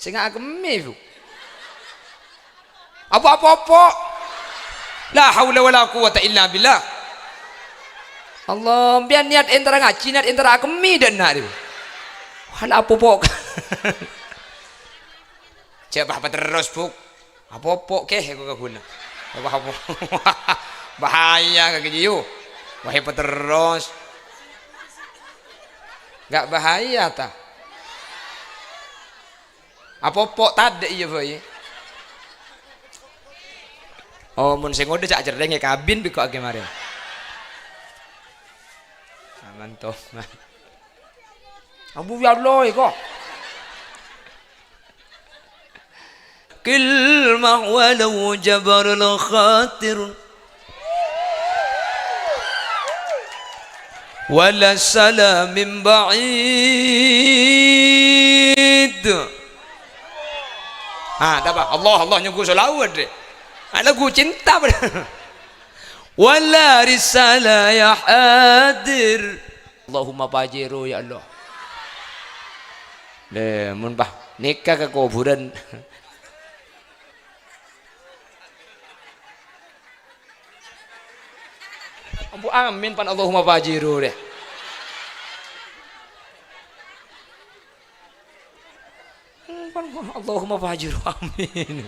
Sing agemi bu. Apa-apa. La haula wala quwata illa billah. Allah, biar niat antara ngaji, niat antara agemi dan nak itu. Hal apa-apa. Coba apa terus bu. Apa-apa keh aku kaguna. Apa-apa. Bahaya kagak jiu. Wahai terus. Gak bahaya ta. Apa-apa tadi iya boy. Oh mun sing ngode cak jerdeng kabin bi kok kemarin. Aman toh. Abu ya Allah kok. Kilmah walau jabarul khatir wala salam min ba'id. Dapat Allah nyuguh selawat deh. Lagu cinta pada. Wala risalah ya hadir. Allahumma bajiru ya Allah. Mun bah nikah ke kuburan. Abu amin pan Allahumma bajiru deh. Allahumma bajiru amin.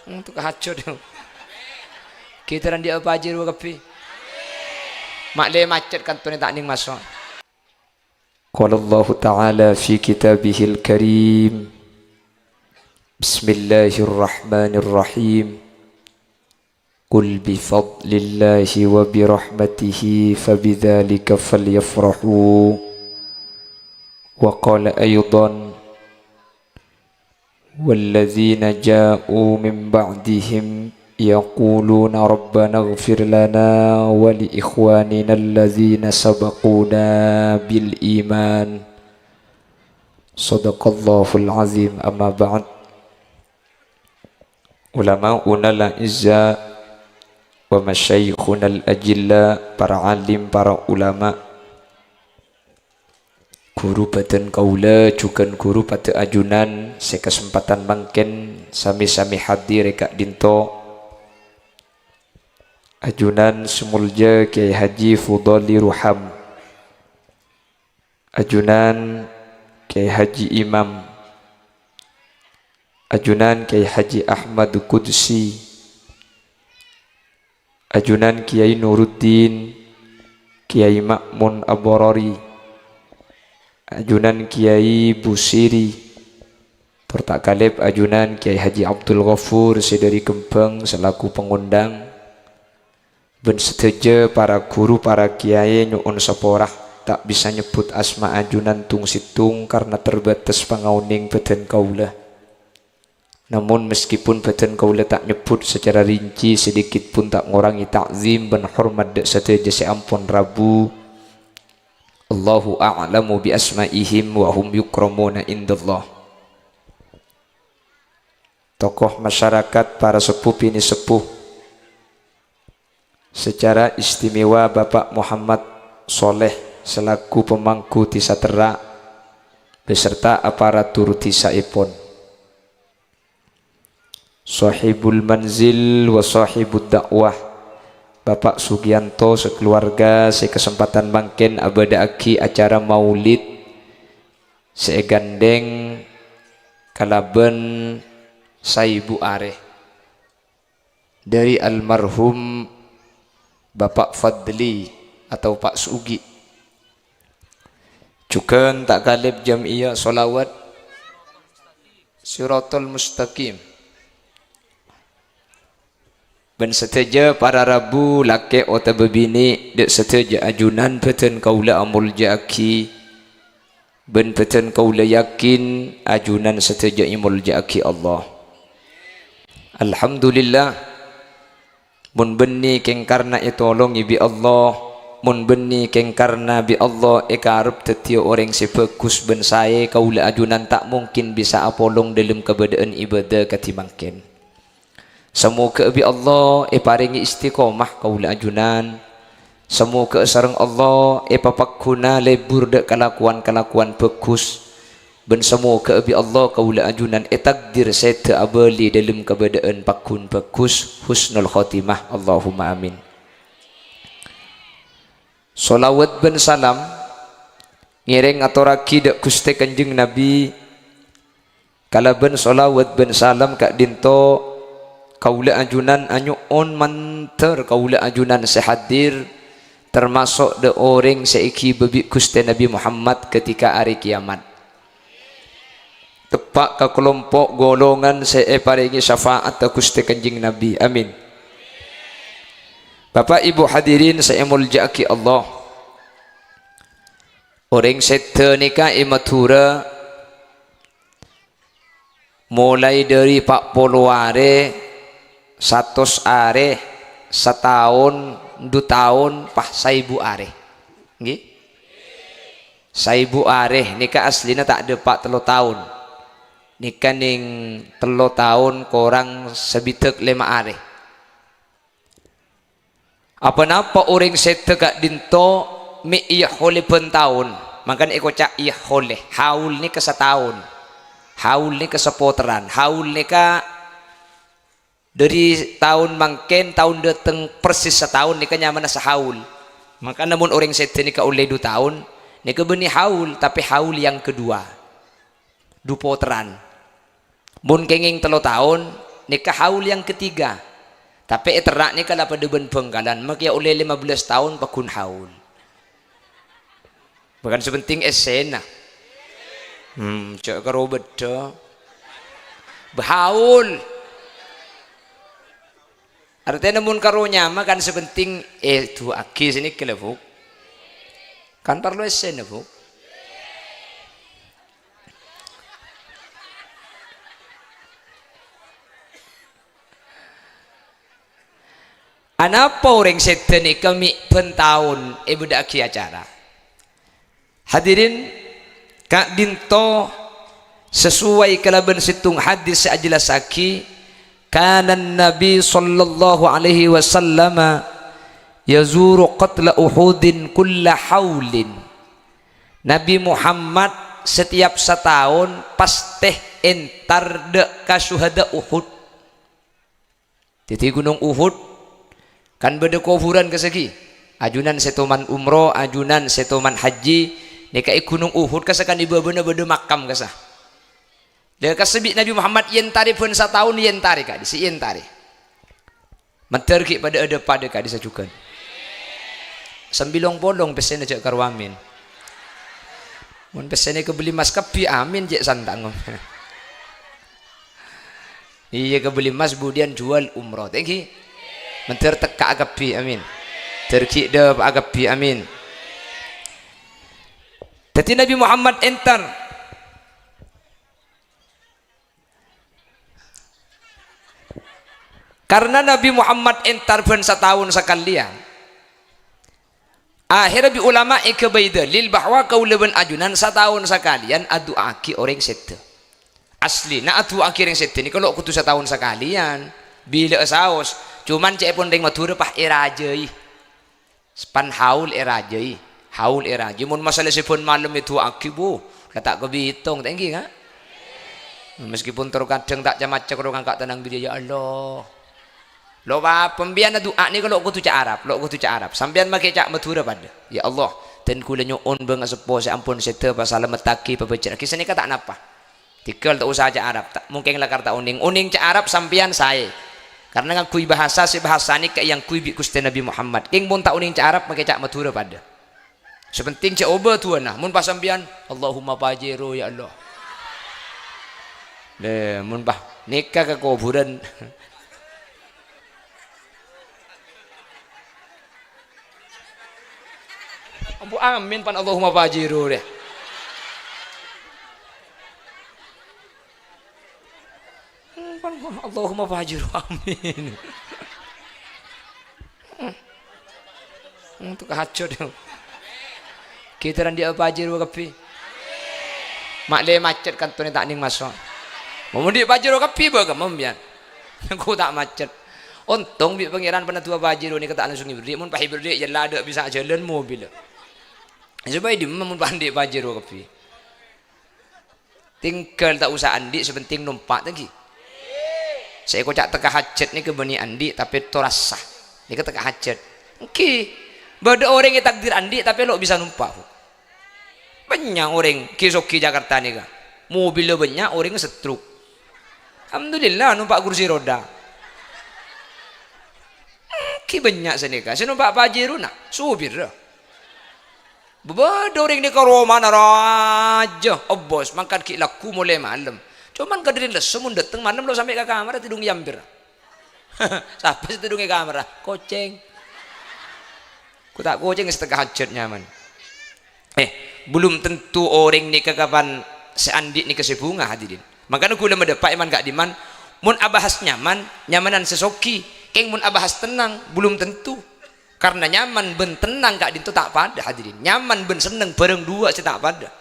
Untuk hacur dong. Kita randy bajiru kapi. Mak le macet kan tu ni tak ning masuk. Qala Allah Ta'ala fi kitabihil karim. Bismillahirrahmanirrahim. Qul bi fadlillahi wa bi rahmatihi fabidzalika falyafrahu. Wa qala aydan walladzina ja'u min ba'dihim yaquluna rabbana ighfir lana wa li ikhwanina alladzina sabaquna bil iman. Shadaqallahul azim. Amma ba'd. Ulama'una al-izza wa masyayikhuna al-ajilla, para alim, para ulama, guru badan kaula juga guru pada ajunan sekesempatan mangken sami-sami hadir rekak dinto ajunan semulja Kiai Haji Fudhali Ruham, ajunan Kiai Haji Imam, ajunan Kiai Haji Ahmad Qudsi, ajunan Kiai Nuruddin, Kiai Ma'mun Aborori, ajunan Kiai Busiri, tertak kalib ajunan Kiai Haji Abdul Ghafur sedari Kembang selaku pengundang, ben seteja para guru, para kiai nyuun seporah tak bisa nyebut asma ajunan tung situng karena terbatas pangauning badan kaula. Namun meskipun badan kaula tak nyebut secara rinci, sedikit pun tak ngurangi takzim ben hormat dek seteja seampun Rabu. Allahu a'lamu bi asma'ihim wa hum yukramuna indallah. Tokoh masyarakat, para sepuh ini sepuh, secara istimewa Bapak Muhammad Soleh selaku pemangku Tisa Terak beserta aparatur Tisa Ipon, sahibul manzil wa sahibud dakwah Bapak Sugianto sekeluarga sekesempatan mangken abadaaki acara maulid segandeng kalaben saibu areh dari almarhum Bapak Fadli atau Pak Sugi. Juga tak kalib jamiah solawat Siratul Mustaqim. Ben seteja para Rabu laki ota bebini dek seteja ajunan peten kaula amul jaki. Ben peten kaula yakin ajunan seteja imul jaki Allah. Alhamdulillah. Mun benni keng karna itolongi bi Allah, mun benni keng karna bi Allah ekarep tetio orang sepekus ben sae kaula ajunan tak mungkin bisa apolong dalam keberadaan ibadah katimangken. Semoga bi Allah paringi istiqomah kaula ajunan Semua keesarang Allah papak guna lebur dek kelakuan-kelakuan bagus. Ben semua keabi Allah kaula ajunan takdir saya abali dalam keadaan pakun bagus husnul khotimah. Allahumma amin. Solawat ben salam ngiring aturaki dek Gusti Kanjeng Nabi. Kala ben solawat ben salam kak dinto kaula ajunan anyu on manter kaula ajunan sehadir termasuk de orang seiki bebi Gusti Nabi Muhammad ketika hari kiamat. Tepak ke kelompok golongan saya paringi syafaat ke Gusti Kanjeng Nabi. Amin. Bapak Ibu hadirin saya muljaki Allah. Orang seta nikah imatura mulai dari 40 are 100 are setahun 2 tahun pah 1000 are. Nggih. 1000 are nikah aslinya tak ada 40 tahun. Nikah ning 3 tahun korang sebitek 5 are. Apa-apa orang seta kak dinto mi iya hole pen tahun. Makan eko cak iya hole. Haul ni ke setahun. Haul ni ke seputaran. Haul ni ka dari tahun mangken tahun dateng persis setahun ni ka nyaman sehaul. Maka namun orang seta ni ka oleh 2 tahun ni ka beni haul tapi haul yang kedua. 2 putaran. Mun kenging 3 tahun nikah haul yang ketiga. Tapi terak nikah lah pada ben Bengkalan maka oleh 15 tahun pakun haul. Bukan sepenting esena. Cak karo beda. Berhaul. Artinya mun karo nyama kan sepenting tu aki sini kelebuk. Kan perlu esena bu. Anapa orang setan ni kami pentahun budak ki acara. Hadirin kak dinto sesuai kalaban situng hadis sejelasaki kanan Nabi sallallahu alaihi wasallam yazuru qatla Uhudin kulla haulin. Nabi Muhammad setiap setahun pasti entar de kasuhada Uhud. Titi gunung Uhud kan beda kufuran ke segi ajunan setoman umroh ajunan setoman haji nikai gunung Uhud kasakan ibu benda makam kasah dia kasebik Nabi Muhammad yentari pun setahun yentari kak disi yentari menterki pada ada pada kak disajukan sembilong bolong pesen aja karwamin mun pesen ke beli mas kapi amin je santang iya ke beli mas kemudian jual umroh thank you menter teka agapi amin terki de agapi amin. Tadi Nabi Muhammad entar karena Nabi Muhammad entar pun setahun sekalian akhirnya bi ulama ikabaida lil bahwa kaulaban ajunan setahun sekalian adu aki orang sete asli na adu aki orang sete ni kalau kutu setahun sekalian bila saus cuman cek pun ring matur pah irajai span haul irajai haul irajai mun masalah sipun malam itu akibu kata ke bitung tinggi kan meskipun terkadang tak macam orang kak tenang dia ya Allah lo ba pembian doa ni kalau aku tu cak Arab lo aku tu cak Arab sampean make cak matur pada ya Allah ten kula nyuun bang sepo saya ampun sete pasal metaki pebecak kisah ni kata napa tikal tak usah cak Arab tak mungkin lah kata uning cak Arab sampean saya karena ngakui bahasa si bahasa ni kayak yang kui bi Gusti Nabi Muhammad king pun tak uning cak Arab make cak matur pada sepenting cak oba tu nah mun pas sampean Allahumma pajiru ya Allah le mun bah nikah ke kuburan ampu amin pan Allahumma pajiru deh Allahumma fajiru amin untuk kacau deh kita dia fajiru kapi mak le macet kan tuh tak ning masuk mau dia fajiru kapi baga membian aku tak macet Untung bi pangeran pernah tua Pajero ni kata anu sungi berdik mun pahi berdik jala ada bisa jalan mobil. Supaya di mun pandai Pajero kepi. Tinggal tak usah andi sepenting numpak lagi. Saya kocak teka hajat ni ke bani andi tapi torasah. Ni ke teka hajat. Okey. Bada orang yang takdir andi tapi lo bisa numpak. Banyak orang kisoki Jakarta ni kan. Mobil banyak orang setruk. Alhamdulillah numpak kursi roda. Ki banyak senika. Saya numpak Pajero nak supir dah. Beda orang ni ke rumah raja. Oh bos makan ki laku mulai malam. Cuman kadirin lesu mun dateng malam lo sampai ke kamar tidung yambir. Siapa sih tidung ke kamar? Koceng. Ku tak koceng setengah hajat nyaman. Belum tentu orang ni kapan seandik ni kesebunga hadirin. Makanya kula mendapat iman gak diman. Mun abahas nyaman, nyamanan sesoki. Keng mun abahas tenang, belum tentu. Karena nyaman ben tenang gak dintu tak pada hadirin. Nyaman ben seneng bareng dua sih tak pada.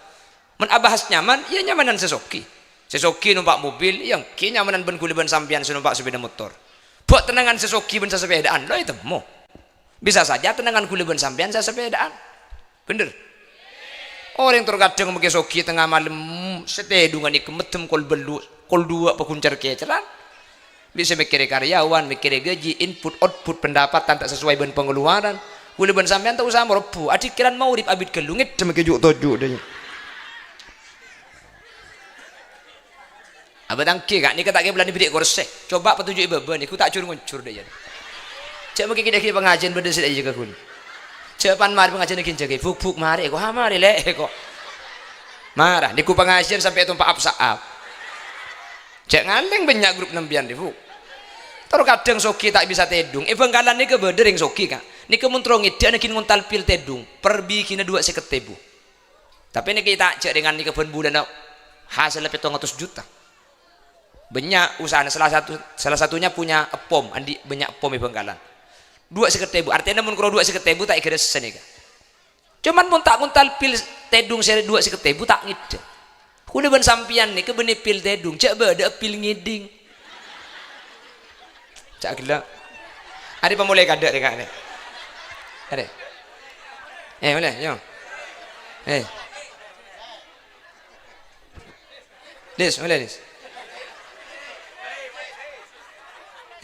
Mun abahas nyaman, ya nyamanan sesoki. Sesoki numpak mobil, yang ki nyamanan ben kula ben sampian numpak sepeda motor. Buat tenangan sesoki ben sepedaan, lo itu mau. Bisa saja tenangan kula ben sampian sepedaan. Bener. Orang terkadang pakai soki tengah malam setedungan ni kemetem kol belu kol dua pekuncar keceran bisa mikir karyawan mikir gaji input output pendapatan tak sesuai dengan pengeluaran boleh ben sampean tak usah merepu adik kiran mau rip abid gelungit demi kejuk toju deh abang ki kak ni kata ke bulan bidik korsek coba petunjuk ibu ni ku tak cur nguncur deh ya cak mungkin kita pengajian berdua aja ke kun cepan mari pengajian lagi jaga fuk mari kok mari le kok marah niku pengajian sampai tumpah apsaap cek ngaleng banyak grup nembian di fuk terus kadang soki tak bisa tedung bengkalan ni ke bedering soki kak ni ke muntrongi dia nakin nguntal pil tedung perbi kina 2 seketebu tapi ni kita cek dengan ni ke bulan hasil lebih 700 juta banyak usaha salah satunya punya pom andi banyak pom bengkalan 2 seketebu artinya mun kalau 2 seketebu tak kira senika cuman mun tak nguntal pil tedung seri 2 seketebu tak ngide kuda ban sampian nih ke benih pil tedung cak beda pil ngiding cak gila ada pemulai kada deh kak ada boleh yo Lis boleh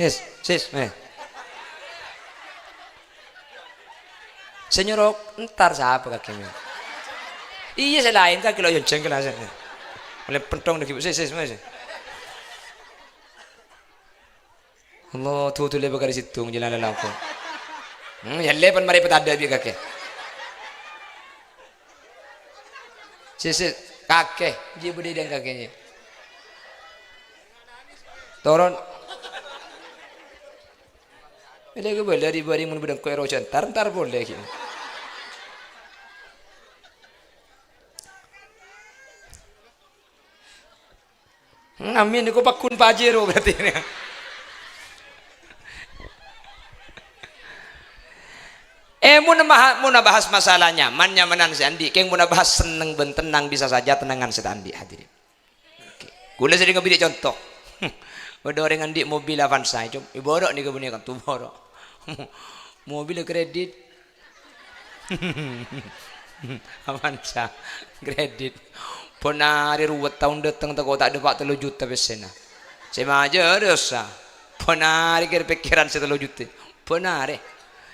Lis sis senyorok entar siapa kakinya iya saya lain kaki lo yang jengkel aja oleh pentong lagi sis Allah tuh lebih kali situ jalan laku ya lepan mari petanda bi kaki sis kakek dia budi dan kakinya toron ini ke boleh di bari mun bedang koero jantar ntar boleh gitu. Amin niku pakun Pajero berarti ini. Mun bahas masalah nyamanan si Andi, keng mun bahas seneng ben tenang bisa saja tenangan si Andi hadirin. Oke. Kula sering ngambil contoh. Ada orang Andi mobil Avanza, coba iborok nih kebun kan tuh borok. Mobil kredit Avanza kredit penari ruwet tahun datang tak tak ada 40 juta besena sama aja dosa penari kira pikiran 10 juta penari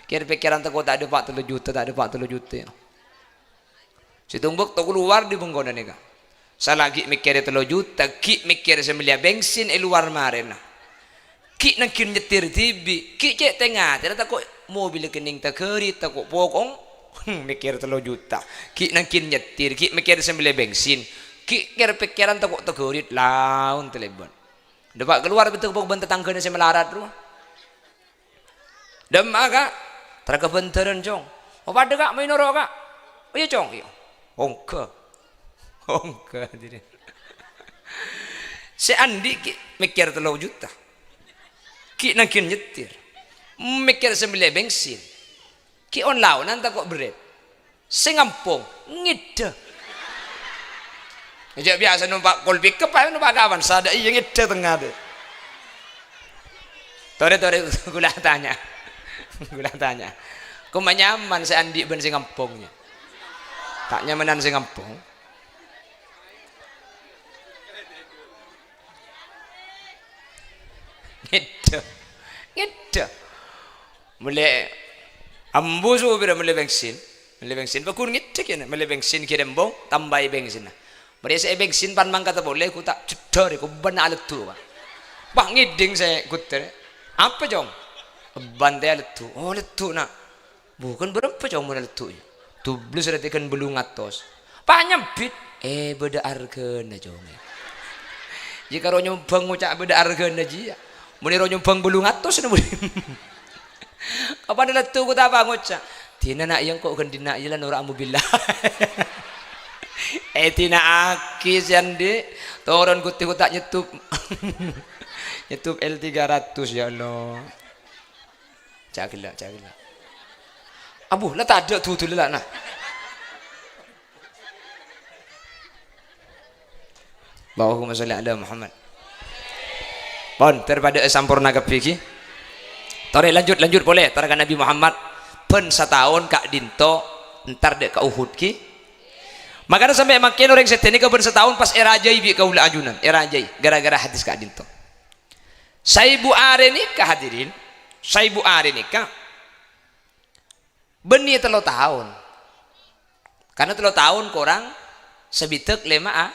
kira pikiran tak ada 40 juta tak ada 40 juta si tumbuk tak keluar di bengkonan ni kan saya lagi mikir 3 juta ki mikir sembilan bensin luar marena ki nangkin nyetir tibi ki cek tengah tidak takut mobil kening tak keri takut pokong mikir 3 juta ki nangkin nyetir ki mikir sembilan bensin ki kira pikiran takut tegurit laun telepon dapat keluar betul pokok tetangga nasi melarat rumah demak kak terkebentaran cong oh pada kak main orok kak oh iya cong iya ongke jadi si Andi ki mikir 3 juta ki nangkin nyetir mikir sembilan bensin ki on launan tak kok berat sengampung ngide aja biasa numpak kol pickup ayo numpak kawan sada iya ngide tengah deh Tore gula tanya. Gula tanya. Kok nyaman si Andi ben sing kampungnya. Tak nyamanan sing kampung. Gitu. Gitu. Mulai ambu su bira mulai bensin. Mulai bensin bakur gitu kena. Mulai bensin kirim bong tambahi bensin. Mulai saya bensin pan mangkata boleh ku tak cedor ku ban alat tu. Pak ngiding saya kuter. Apa jong? Bantai alat tu. Oh alat tu nak. Bukan berapa jong mana alat tu. Tu belum sudah tekan belum ngatos. Pak nyempit. Beda harga na jong. Jika ro nyumbang ngucap beda harga na jia. Muni ro nyumbang belum ngatos na muni. Apa alat tu ku tak apa ngucap. Tina nak yang kok kan dina jalan orang mobil. Tina aki siande. Toron ku tak nyetup. YouTube L300 ya Allah. Cakila. Abu lah tak ada tu lah nah. Allahumma sholli ala Muhammad. Pon daripada sampurna kepiki. Tore lanjut boleh. Tarakan Nabi Muhammad pen setahun kak dinto entar dek ke Uhud ki. Makanya sampai makin orang seteni ke pen setahun pas era ajai bi kaula ajunan. Era ajai gara-gara hadis kak dinto. Saibu are nikah hadirin. Saibu are nikah. Beni telo tahun. Karena telo tahun korang sebitek 5 are.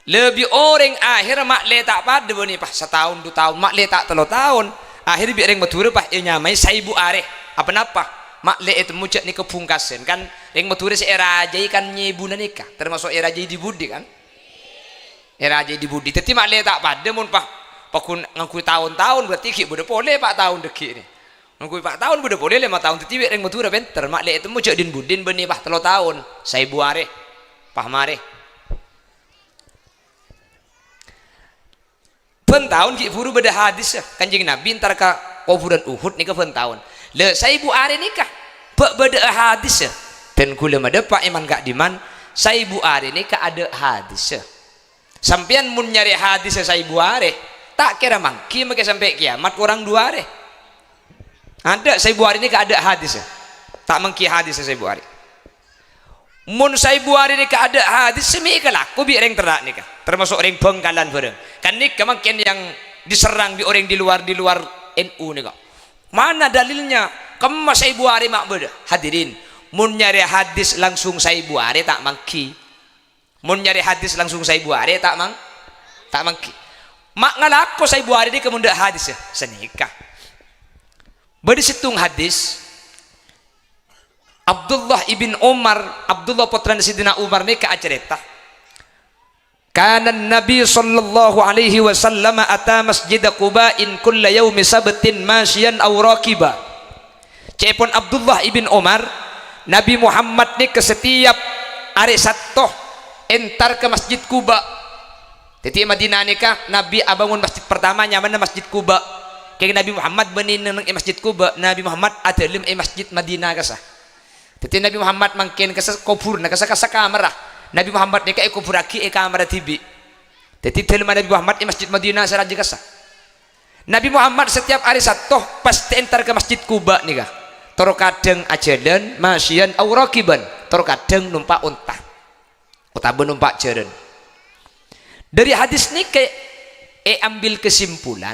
Lebih orang akhir mak le tak pada beni pas setahun 2 tahun mak le tak telo tahun. Akhir bi orang mature pas nyamai saibu are. Apa napa? Mak le itu mucak ni kepungkasen kan yang mature se era ajai kan nyebuna nikah. Termasuk era ajai di budi kan. Era aja di budi, tapi maklum tak pada mun pakun ngakui tahun-tahun berarti ki boleh pak tahun deki ni. Ngakui pak tahun boleh 5 tahun, tapi yang matura benter maklum itu mu din budin beni pak 3 tahun. Saya buare, pahmare. Pen tahun ki buru beda hadis kanjeng Nabi antar ka kuburan Uhud nika pen tahun. Le saya buare nikah, beda hadis dan kula made pak iman gak diman, saya buare nikah ada hadis. Sampian mun nyari hadis saya buare tak kira mangki make sampai kiamat orang 2 hari. Ada saya buare ini ada hadis tak mangki hadis saya buare. Mun saya buare ini ada hadis semi laku bi orang terak nikah termasuk orang Bengkalan bareng kan nikah makin yang diserang bi orang di luar NU nikah. Mana dalilnya kamu saya buare mak beda hadirin. Mun nyari hadis langsung saya buare tak mangki. Mun nyari hadis langsung saya buare tak mangki. Mak ngalako saya buare di kemudian hadis senikah. Beri situng hadis Abdullah ibn Umar, Abdullah putra Sidina Umar mereka cerita. Kana Nabi sallallahu alaihi wasallam ata masjid Quba'in kulla yaumi sabtin masyian aw raqiba. Cepon Abdullah ibn Umar, Nabi Muhammad ni ke setiap hari Sabtu entar ke Masjid Quba. Jadi Madinah nikah Nabi abangun masjid pertamanya mana Masjid Quba. Kayak Nabi Muhammad benin nang Masjid Quba, Nabi Muhammad adalim Masjid Madinah kasah. Jadi Nabi Muhammad mangkin kasah kubur na kasah kamera. Nabi Muhammad nikah kubur aki kamera tibi. Jadi dalam Nabi Muhammad Masjid Madinah saraji kasah. Nabi Muhammad setiap hari Sabtu pasti entar ke Masjid Quba nikah. Toro kadang ajalan masyian aw raqiban. Toro kadang numpak unta. Utabe numpak jaran. Dari hadis ini ambil kesimpulan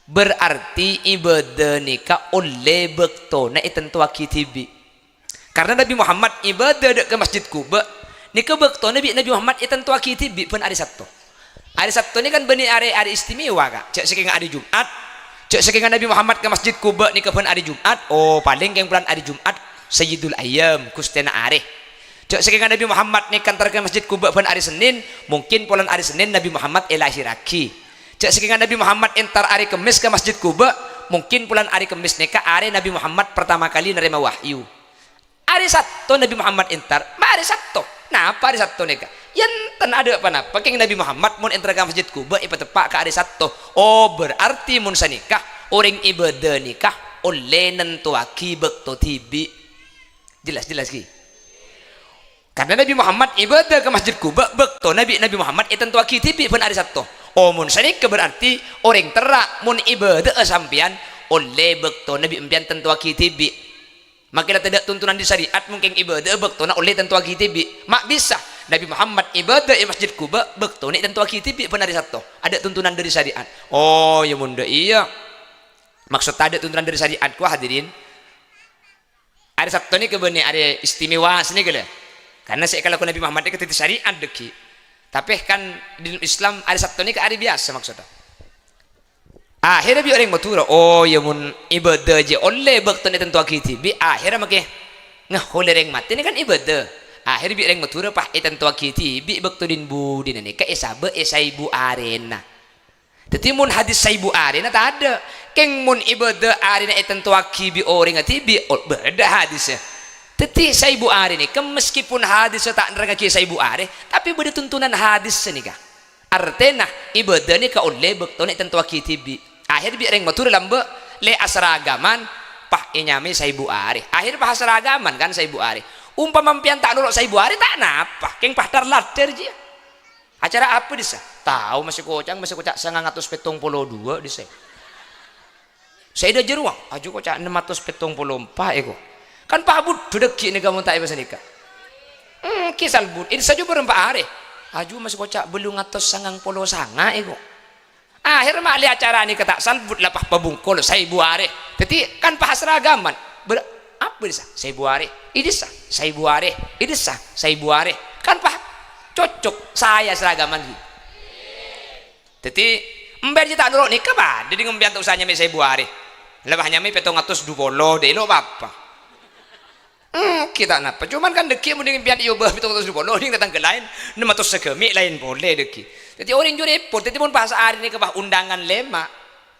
berarti ibadah nikah oleh bektona tentu akitibi. Karena Nabi Muhammad ibadah ke Masjid Quba nikah bektona Nabi Muhammad tentu akitibi pun hari Sabtu. Hari Sabtu ini kan benih hari istimewa kak. Cek sekian hari Jumat. Cek sekian Nabi Muhammad ke Masjid Quba nikah pun hari Jumat. Oh paling yang bulan hari Jumat Sayyidul Ayyam kustena areh. Cek sekian Nabi Muhammad ni kantor ke Masjid Quba pada hari Senin, mungkin pulang hari Senin Nabi Muhammad lahiraki. Cek sekian Nabi Muhammad entar hari Kamis ke Masjid Quba, mungkin pulang hari Kamis nikah hari Nabi Muhammad pertama kali nerima wahyu. Hari Sabtu Nabi Muhammad entar, hari Sabtu. Nah, apa hari Sabtu nikah? Yen ada apa-apa keng Nabi Muhammad mun entar ke Masjid Quba ipa tepak ke hari Sabtu. Oh, berarti mun sanikah orang ibadah nikah oleh nentuaki bekto tibi. Jelas ki. Karena Nabi Muhammad ibadah ke Masjid Quba bekto Nabi Muhammad tentu akitibi pun hari Sabtu. Oh mun sanika berarti orang terak mun ibadah sampean oleh bekto nabi empian tentu akitibi. Makanya tidak tuntunan di syariat mungkin ibadah bekto na oleh tentu akitibi. Mak bisa Nabi Muhammad ibadah di Masjid Kuba bekto ni tentu akitibi benar satu. Ada tuntunan dari syariat. Oh ya munda iya. Maksud ada tuntunan dari syariat ku hadirin. Ada satu ni kebeni ada istimewa sini gila. Karena saya kalau Nabi Muhammad itu syariat deki. Tapi kan di Islam ada satu ni ke hari biasa maksudnya. Akhirnya bi orang matura. Oh ya mun ibadah je oleh bekto ni tentu akitibi. Akhirnya make ngahol orang mati ni kan ibadah. Akhirnya bi orang matura pah tentu akitibi bekto din budin ni ka isabe isaibu arena. Tetapi mun hadis saibu arena tak ada. Keng mun ibadah arena tentu akibi orang atibi beda hadisnya. Tetapi saibu arena ke meskipun hadis tak neraka ki saibu are tapi beda tuntunan hadis ni ka. Artena ibadah ni ka oleh bekto ni tentu akitibi. Akhirnya bi orang matura lambe le asragaman pah inyami saibu are. Akhirnya pah asragaman kan saibu are. Umpama mampian tak nurut saibu are tak napa. Keng pah darlater je. Acara apa disa? Tahu masih kocak 972 disa. Saya dah jeruang, aju kocak 674 eko. Kan Pak Bud dudeki ni kamu tak iba senika. Kisal bud, ini saja berempat hari. Aju masih kocak belum ngatos 99 eko. Akhir mak li acara ni kata salbut lapah pabungkol saya buare. Jadi kan pak seragaman. Apa disa? Saya buare. Ini sah. Saya buare. Ini sah. Saya buare. Kan pak cocok saya seragaman gitu. Jadi ember je tak nurut ni kebad. Jadi ngembian tak usahanya me saya buare. Lebahnya me 720 deh lo apa? Kita napa? Cuman kan deki mending impian iyo bah 720 ning datang ke lain 600 sekemi lain boleh deki. Jadi orang jure repot. Jadi pun bahasa hari ni kebah undangan lema.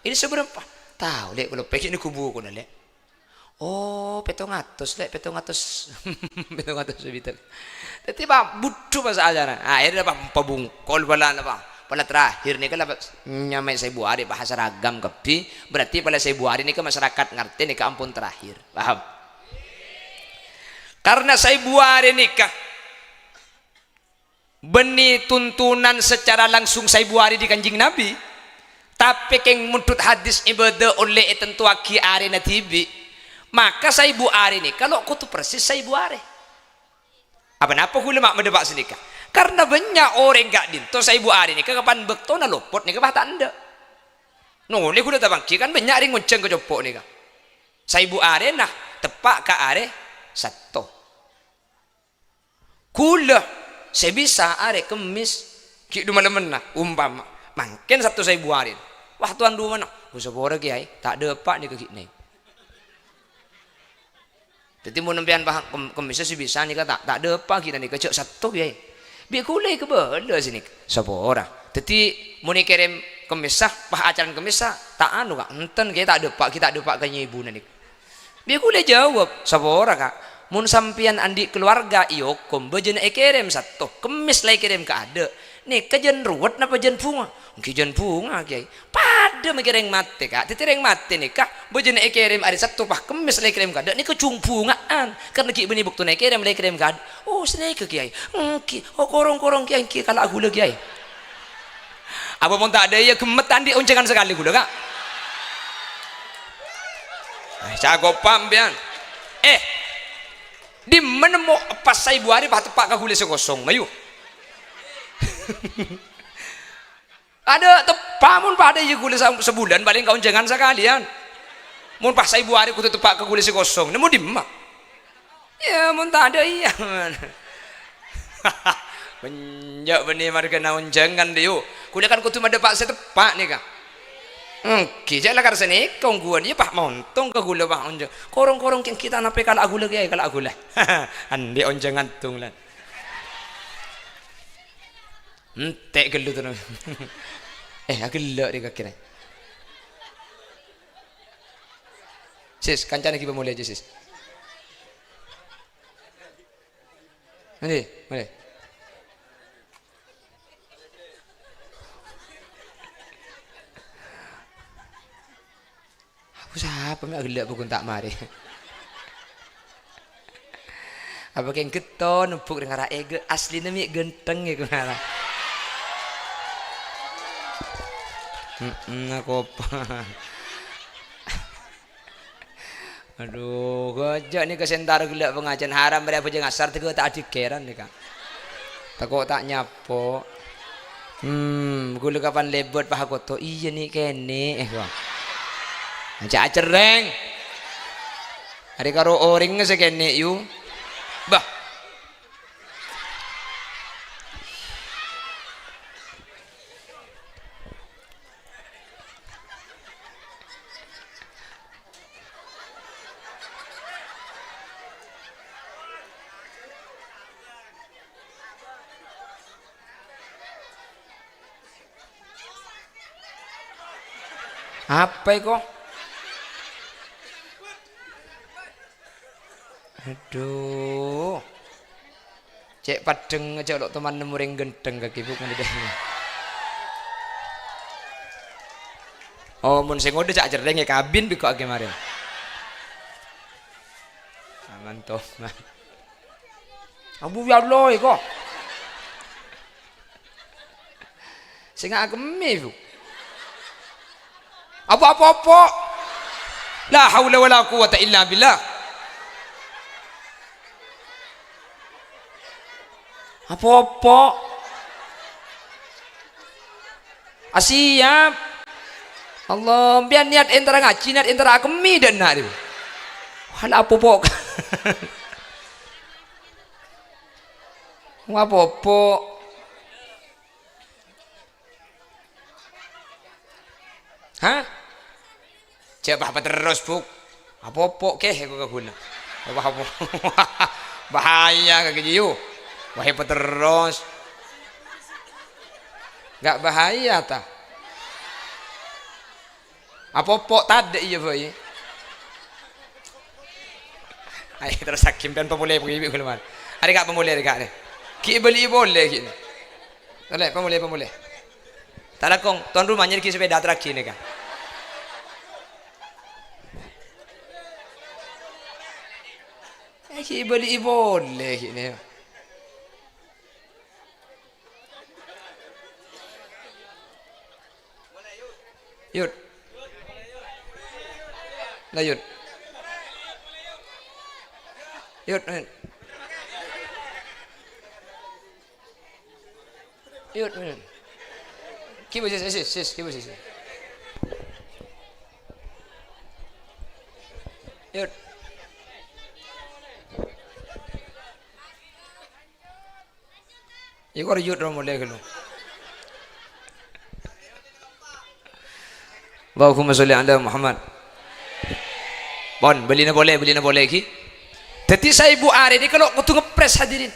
Ini seberapa? Tahu lek kalau peki ni kubu ko na lek. Oh 700 lek 700 700 sebitel. Jadi bah butuh bahasa ajaran. Akhirnya bah pabungkol bala na bah. Pada terakhir ni kalau nyamai saya buari bahasa ragam kepi berarti pada saya buari ni ke masyarakat ngerti ni ke ampun terakhir paham karena saya buari nikah beni tuntunan secara langsung saya buari di kanjing Nabi tapi keng muntut hadis ibadah oleh tentu aki are na tibi maka saya buari ni kalau aku tu persis saya buari apa hula mak mendebak senikah karena banyak orang gak dinto saya ibu hari ni kapan bekto na lopot ni kabah tak anda no ni kuda tabangki kan banyak ring ngunceng ke jopok ni ka saya ibu hari nah tepak ka are satu kula saya bisa are kemis ki du mana-mana umpama mungkin satu saya ibu hari wah tuan dua mana usah bora kiai tak ada pak ni ke ni jadi mau nempian paham kemis sih bisa ni ka tak ada pak kita ni kecek satu kiai biar kulai ke benda sini siapa orang jadi muni kirim kemisah pah acaran kemisah tak anu kak enten kita tak ada pak kayaknya ibu nani biar kulai jawab siapa orang kak mun sampian andi keluarga iyo kom bejen kirim satu kemis lagi kirim ke ada nih kejen ruwet napa jen bunga kejen bunga kiai pada mikiring mati kak titireng mati nih kak bejen kirim ada satu pah kemis lagi kirim ke ada nih kecung bungaan karena ki beni buktu naik kirim lagi kirim ke ada oh senai ke kiai oh korong kiai kalau aku lagi kiai apa pun tak ada ya gemetan di oncengan sekali gula kak cakap pampian di mana mau pas saya buari pak tepak ke kulit sekosong mayu ada tepak mun pada ya kulit sebulan paling kau jangan sekalian mun pas saya buari ku tepak ke kulit sekosong nemu di mak ya mun tak ada iya menjak benih marga naon jangan dia kuliah kan kutu ada pak saya tepak nih kak kijak lah karena sini kau gua dia pak montong ke gula pak onjang korong yang kita nape kalau aku lagi kalau aku lah andi onjangan tung lah entek gelu tu aku lek dia kira sis kancana kita mulai aja sis nanti mulai siapa mak gelak pun tak mari apa keng keton numpuk dengan rae asli nami genteng gitu Aku apa? Aduh, gajah ni kesentar gelak pengajian haram berapa je ngasar tu tak adik keran ni kan. Takut tak nyapo. Gula kapan lebot pah aku tu. Iya ni kene kau. Ajak acereng. Hari karo oring sekene yu. Bah. Apa kok? Aduh. Cek padeng aja lo teman nemuring gendeng kaki bukan deh. Oh, mun sing ngode cak jerdeng ya kabin biko ake kemarin. Aman toh. Abu ya Allah kok. Sing agemi bu. Apa-apa. La haula wala quwata illa billah. Apa-apa. Asiap. Allah, biar niat antara ngaji, niat antara agemi dan nak dia. Hal apa-apa. Apa-apa. Hah? Cek apa terus buk? Apa-apa keh aku kaguna. Apa-apa. Bahaya kaki jiu. Wahai terus. Gak bahaya ta? Apa-apa tadi iya boy. Ayo terus hakim dan pemulai pergi keluar. Ada gak pemulai dekat ni? Ki beli boleh ki. Boleh pemulai. Tak lakong tuan rumahnya ki sepeda terakhir ni kan. Ki beli boleh ki ni. Yud. Layut. Yud. Yud. Kibo sis, kibo sis. Yud. Ikor yud ro mulai kalau. Allahumma sholli ala Muhammad. Bon, beli na boleh ki. Jadi saya ibu hari ni kalau kutu ngepres hadirin.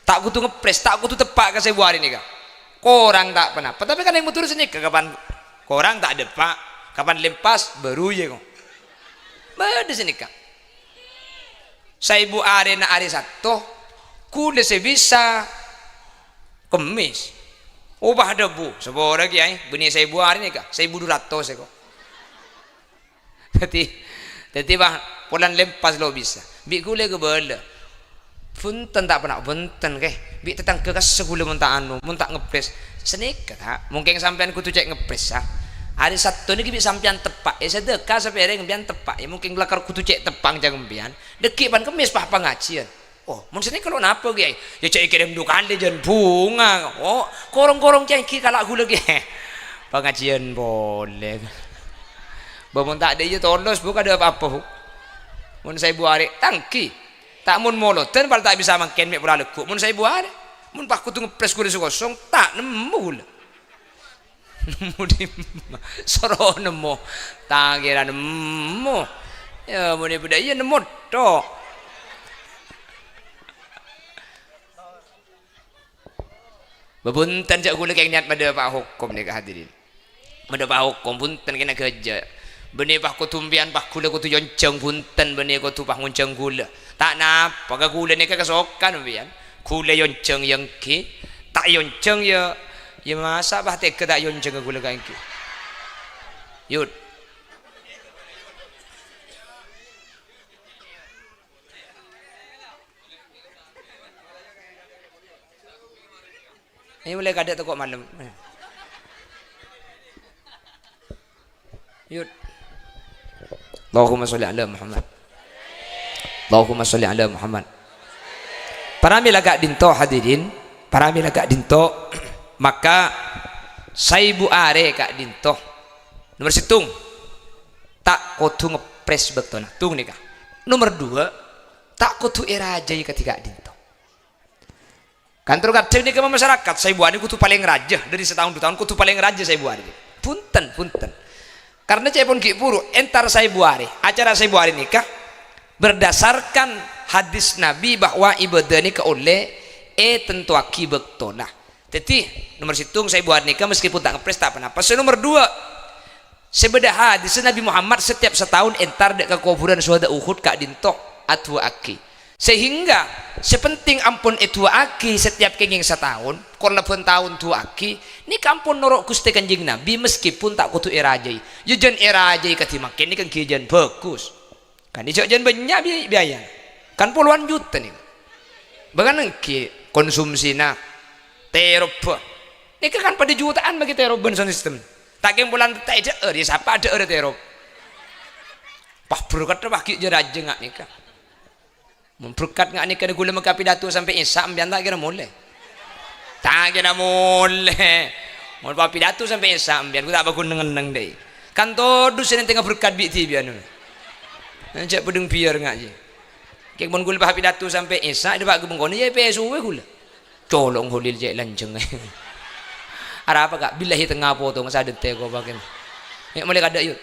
Tak kutu ngepres, tak kutu tepak ke saya ibu hari ni kan. Korang tak pernah. Tapi kan yang betul sini kapan korang tak ada pak, kapan lempas baru ya kok. Baru di sini kan. Saya ibu hari na hari satu, kuda saya bisa kemis. Ubah debu, sebuah lagi ay. Benih saya ibu hari ni kan. Saya ibu 200 saya kok. Jadi bah pulang lempas lo bisa. Bik gule ke bela. Punten tak pernah punten ke. Bik tetang ke segula muntak anu, muntak ngepres. Senik tak? Mungkin sampean kutu cek ngepres ah. Hari satu ni bik sampean tepak. Sedekah sampai ngembian tepak. Mungkin belakar kutu cek tepang jangan ngembian. Dekik pan kemis pah pengajian. Oh, maksudnya kalau napa ge? Ya cek kirim dukan de jen bunga. Oh, korong-korong cek kalak gula ge. Pengajian boleh. Bamun tak ada je tolos bukan ada apa-apa. Mun saya buare tangki. Tak mun moloten bal tak bisa makan mek pula lekuk. Mun saya buare. Mun pak kutu ngepres kudu kosong tak nemu lah. Nemu di soro nemu. Tak kira nemu. Ya mun pada iya nemu tok. Babuntan jak gula keng niat pada pak hukum ni ke hadirin. Pada pak hukum punten kena kerja. Benih pak kutumbian pak gula kutu yonceng punten benih kutu pak ngonceng gula. Tak napa ke gula ni ke kesokan bian. Gula yonceng yang ki tak yonceng ya masa bah tek tak yonceng ke gula kan ki. Yud. Ini boleh kada tu kok malam. Yud. Allahumma sholli ala Muhammad. Allahumma sholli ala Muhammad. Para milagak dinto hadirin, para milagak dinto maka saibu are kak dinto. Nomor situng tak kudu ngepres bektona. Tung nih kak. Nomor dua tak kudu erajai ketika dinto. Kantor kadang ini ke masyarakat saibu are kudu paling raja dari setahun 2 tahun kudu paling raja saibu are. Punten. Karena saya pun kipuru entar saibu are acara saibu are nikah berdasarkan hadis Nabi bahwa ibadah nikah oleh tentu aki bektona. Jadi nomor situng saibu are nikah meskipun tak ngepres tak apa-apa. Nomor dua sebedah hadis Nabi Muhammad setiap setahun entar dek ke kuburan syuhada Uhud kak dinto atwa aki. Sehingga sepenting ampun itu aki setiap kenging setahun kalau pun tahun tu aki ni kampun norok Gusti Kanjeng Nabi meskipun tak kutu erajai jan erajai katimakin ni kan kijan bagus kan dijak jan banyak biaya kan puluhan juta nih bahkan ki konsumsina terop ni kan pada jutaan bagi terop benson sistem tak yang bulan tak ada siapa ada terop pah berkat bagi jeraja ngak nikah memperkat ngak nikah gula maka pidato sampai isya ambian tak kira mulai mau pidato sampai isya ambian aku tak bakun neng deh kan todo sini tengah berkat bi ti bian nanti pedeng biar ngak je kek mon gula pidato sampai isya dia bak gebengkon ya PSU gula colong holil je lanceng ada apa kak billahi tengah potong sadet teh kau bagian ya mulai kada yuk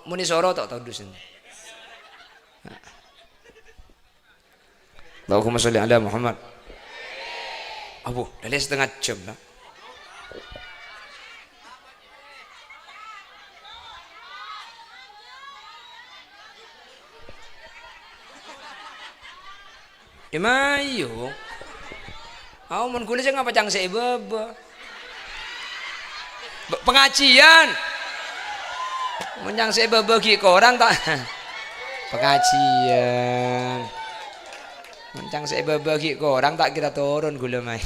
muni soro tak tahu dusun. Allahumma sholli ala Muhammad. Abu, dah setengah jam lah. Imayo. Aku mun kulit saya ngapa cang sebab pengajian. Menjang saya berbagi ke orang tak pengajian menjang saya berbagi ke orang tak kita turun gula mai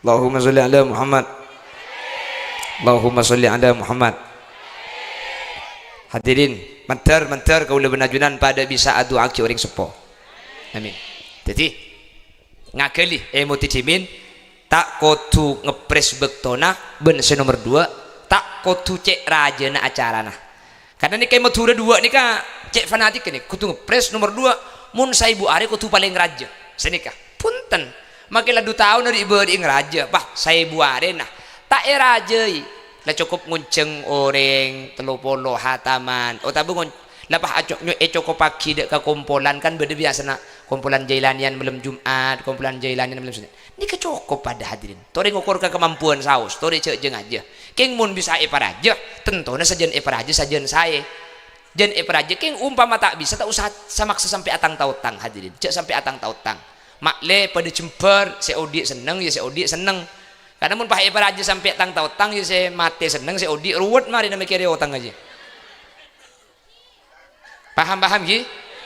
Allahumma sholli ala Muhammad. Allahumma sholli ala Muhammad. Hadirin, mentar kaula benajunan pada bisa adu aki orang sepo. Amin. Jadi ngakeli mutijimin tak kudu ngepres bektona ben nomor 2 tak kudu cek raja na acara nah. Karena ni kayak Madura 2 ni ka cek fanatik ni kudu ngepres nomor 2 mun saibu are kudu paling raja. Senikah. Punten. Makilah 2 tahun dari ibu ing raja bah saya buare nah tak rajai lah cukup ngunceng orang 30 hataman tapi lapah acok cukup pagi dek ke kumpulan kan beda biasa nak kumpulan jailanian belum Jumat kumpulan jailanian belum Senin ni kecukup pada hadirin tori ngukur ke kemampuan saus tori cek jeng aja keng mun bisa raja tentunya sajen raja sajen saya jen raja keng umpama tak bisa tak usah samaksa sampai atang tautang hadirin cek sampai atang tautang makle pada jemper seodi seneng ya seodi seneng karena mun pakai aja sampai tang tautang ya saya mati seneng seodi ruwet mari nama kiri otang aja paham gi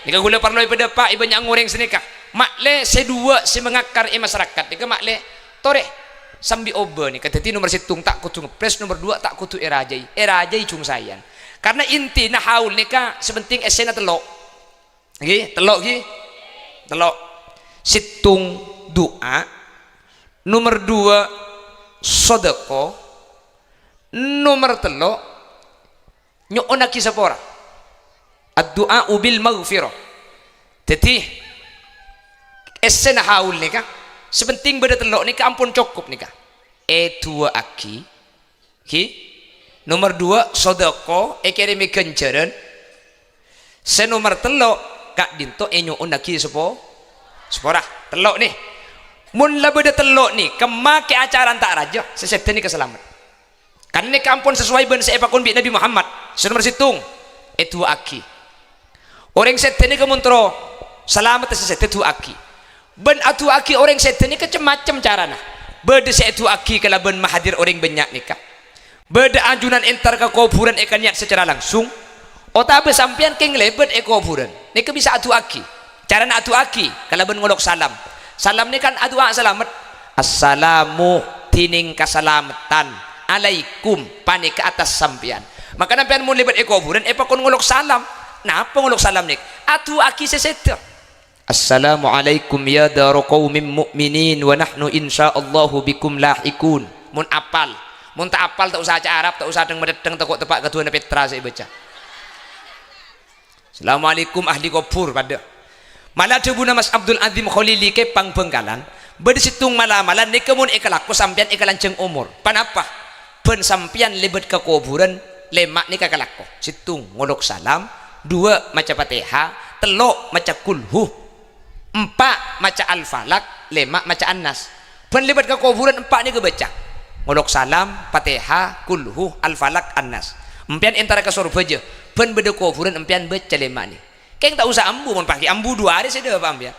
nika gula parloi pada pak ibu nyang ngoreng senikah makle sedua si mengakar masyarakat nika makle tore sambi oba nih kata nomor situng tak kutu ngepres nomor 2 tak kutu erajai cung sayan karena inti nah haul nika sebenting esena telok telok situng doa nomor 2 sodako nomor 3 nyu'unaki sapora ad-du'a bil maghfirah jadi esena haul nika sepenting beda telok nika ampun cukup nika 2 aki nomor 2 sodako keremi kencaran nomor 3 kak dinto nyu'unaki sepora telok nih mun lah beda telok nih kemake acara tak raja sesepten ni keselamat karena ini kampun sesuai ben seepakun bi Nabi Muhammad nomor situng itu aki orang setan ini kemuntro selamat seset itu aki ben atu aki orang setan ini kecem-macem carana beda itu aki kalau ben mahadir orang banyak nikah beda ajunan entar ke kuburan ikan niat secara langsung otabe sampean keng lebet kuburan ini bisa atu aki carana atu aki kalau ben ngolok salam salam ini kan atu selamat assalamu tining kasalamatan alaikum panik ke atas sampean maka sampean mau lebet kuburan pakon ngolok salam napa ngolok salam nik atu aki seset assalamualaikum ya daru qaumin mu'minin wa nahnu insyaallahu bikum lahikun mun apal mun tak apal tak usah aca Arab tak usah deng mededeng tekok tepak ketua Petra saya baca assalamualaikum ahli kubur pada malah debuna Mas Abdul Azim Khalili ke pang Bengkalan bede situng malam-malam ni kemun ikalaku sampean ikalanceng umur panapa ben sampean lebet ke kuburan lemak ni kakalaku situng ngolok salam dua maca Fatihah telok maca kulhu empat maca al-falak lemak maca an-nas ben lebet ke kuburan empat ni kebaca ngolok salam Fatihah kulhu al-falak an-nas empian antara ke surga je ben beda kuburan empian baca lemak ni keng tak usah ambu mun pagi ambu 2 hari saya dah paham ya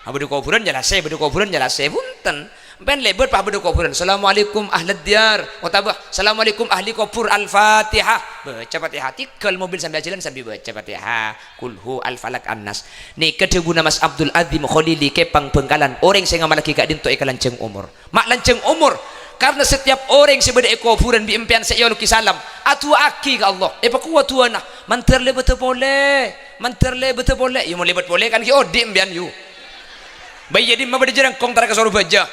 beda kuburan jelas saya beda kuburan jelas saya punten ben lebet pak beda kuburan assalamualaikum ahlad diyar watabah assalamualaikum ahli kubur al-fatihah baca Fatihah tikal mobil sambil jalan sambil baca Fatihah kulhu al-falak an-nas ni kedebuna Mas Abdul Azim Khalili ke pang Bengkalan orang sing ngamalaki gak dinto ika lanceng umur mak lanceng umur karena setiap orang sebeda kuburan bi impian saya luki salam atu aki ke Allah pakuwa tuana manter le betul boleh manter le betul boleh you mau lebet boleh kan ki odi impian you bayi jadi mah beda jerang kong tara ke soru baja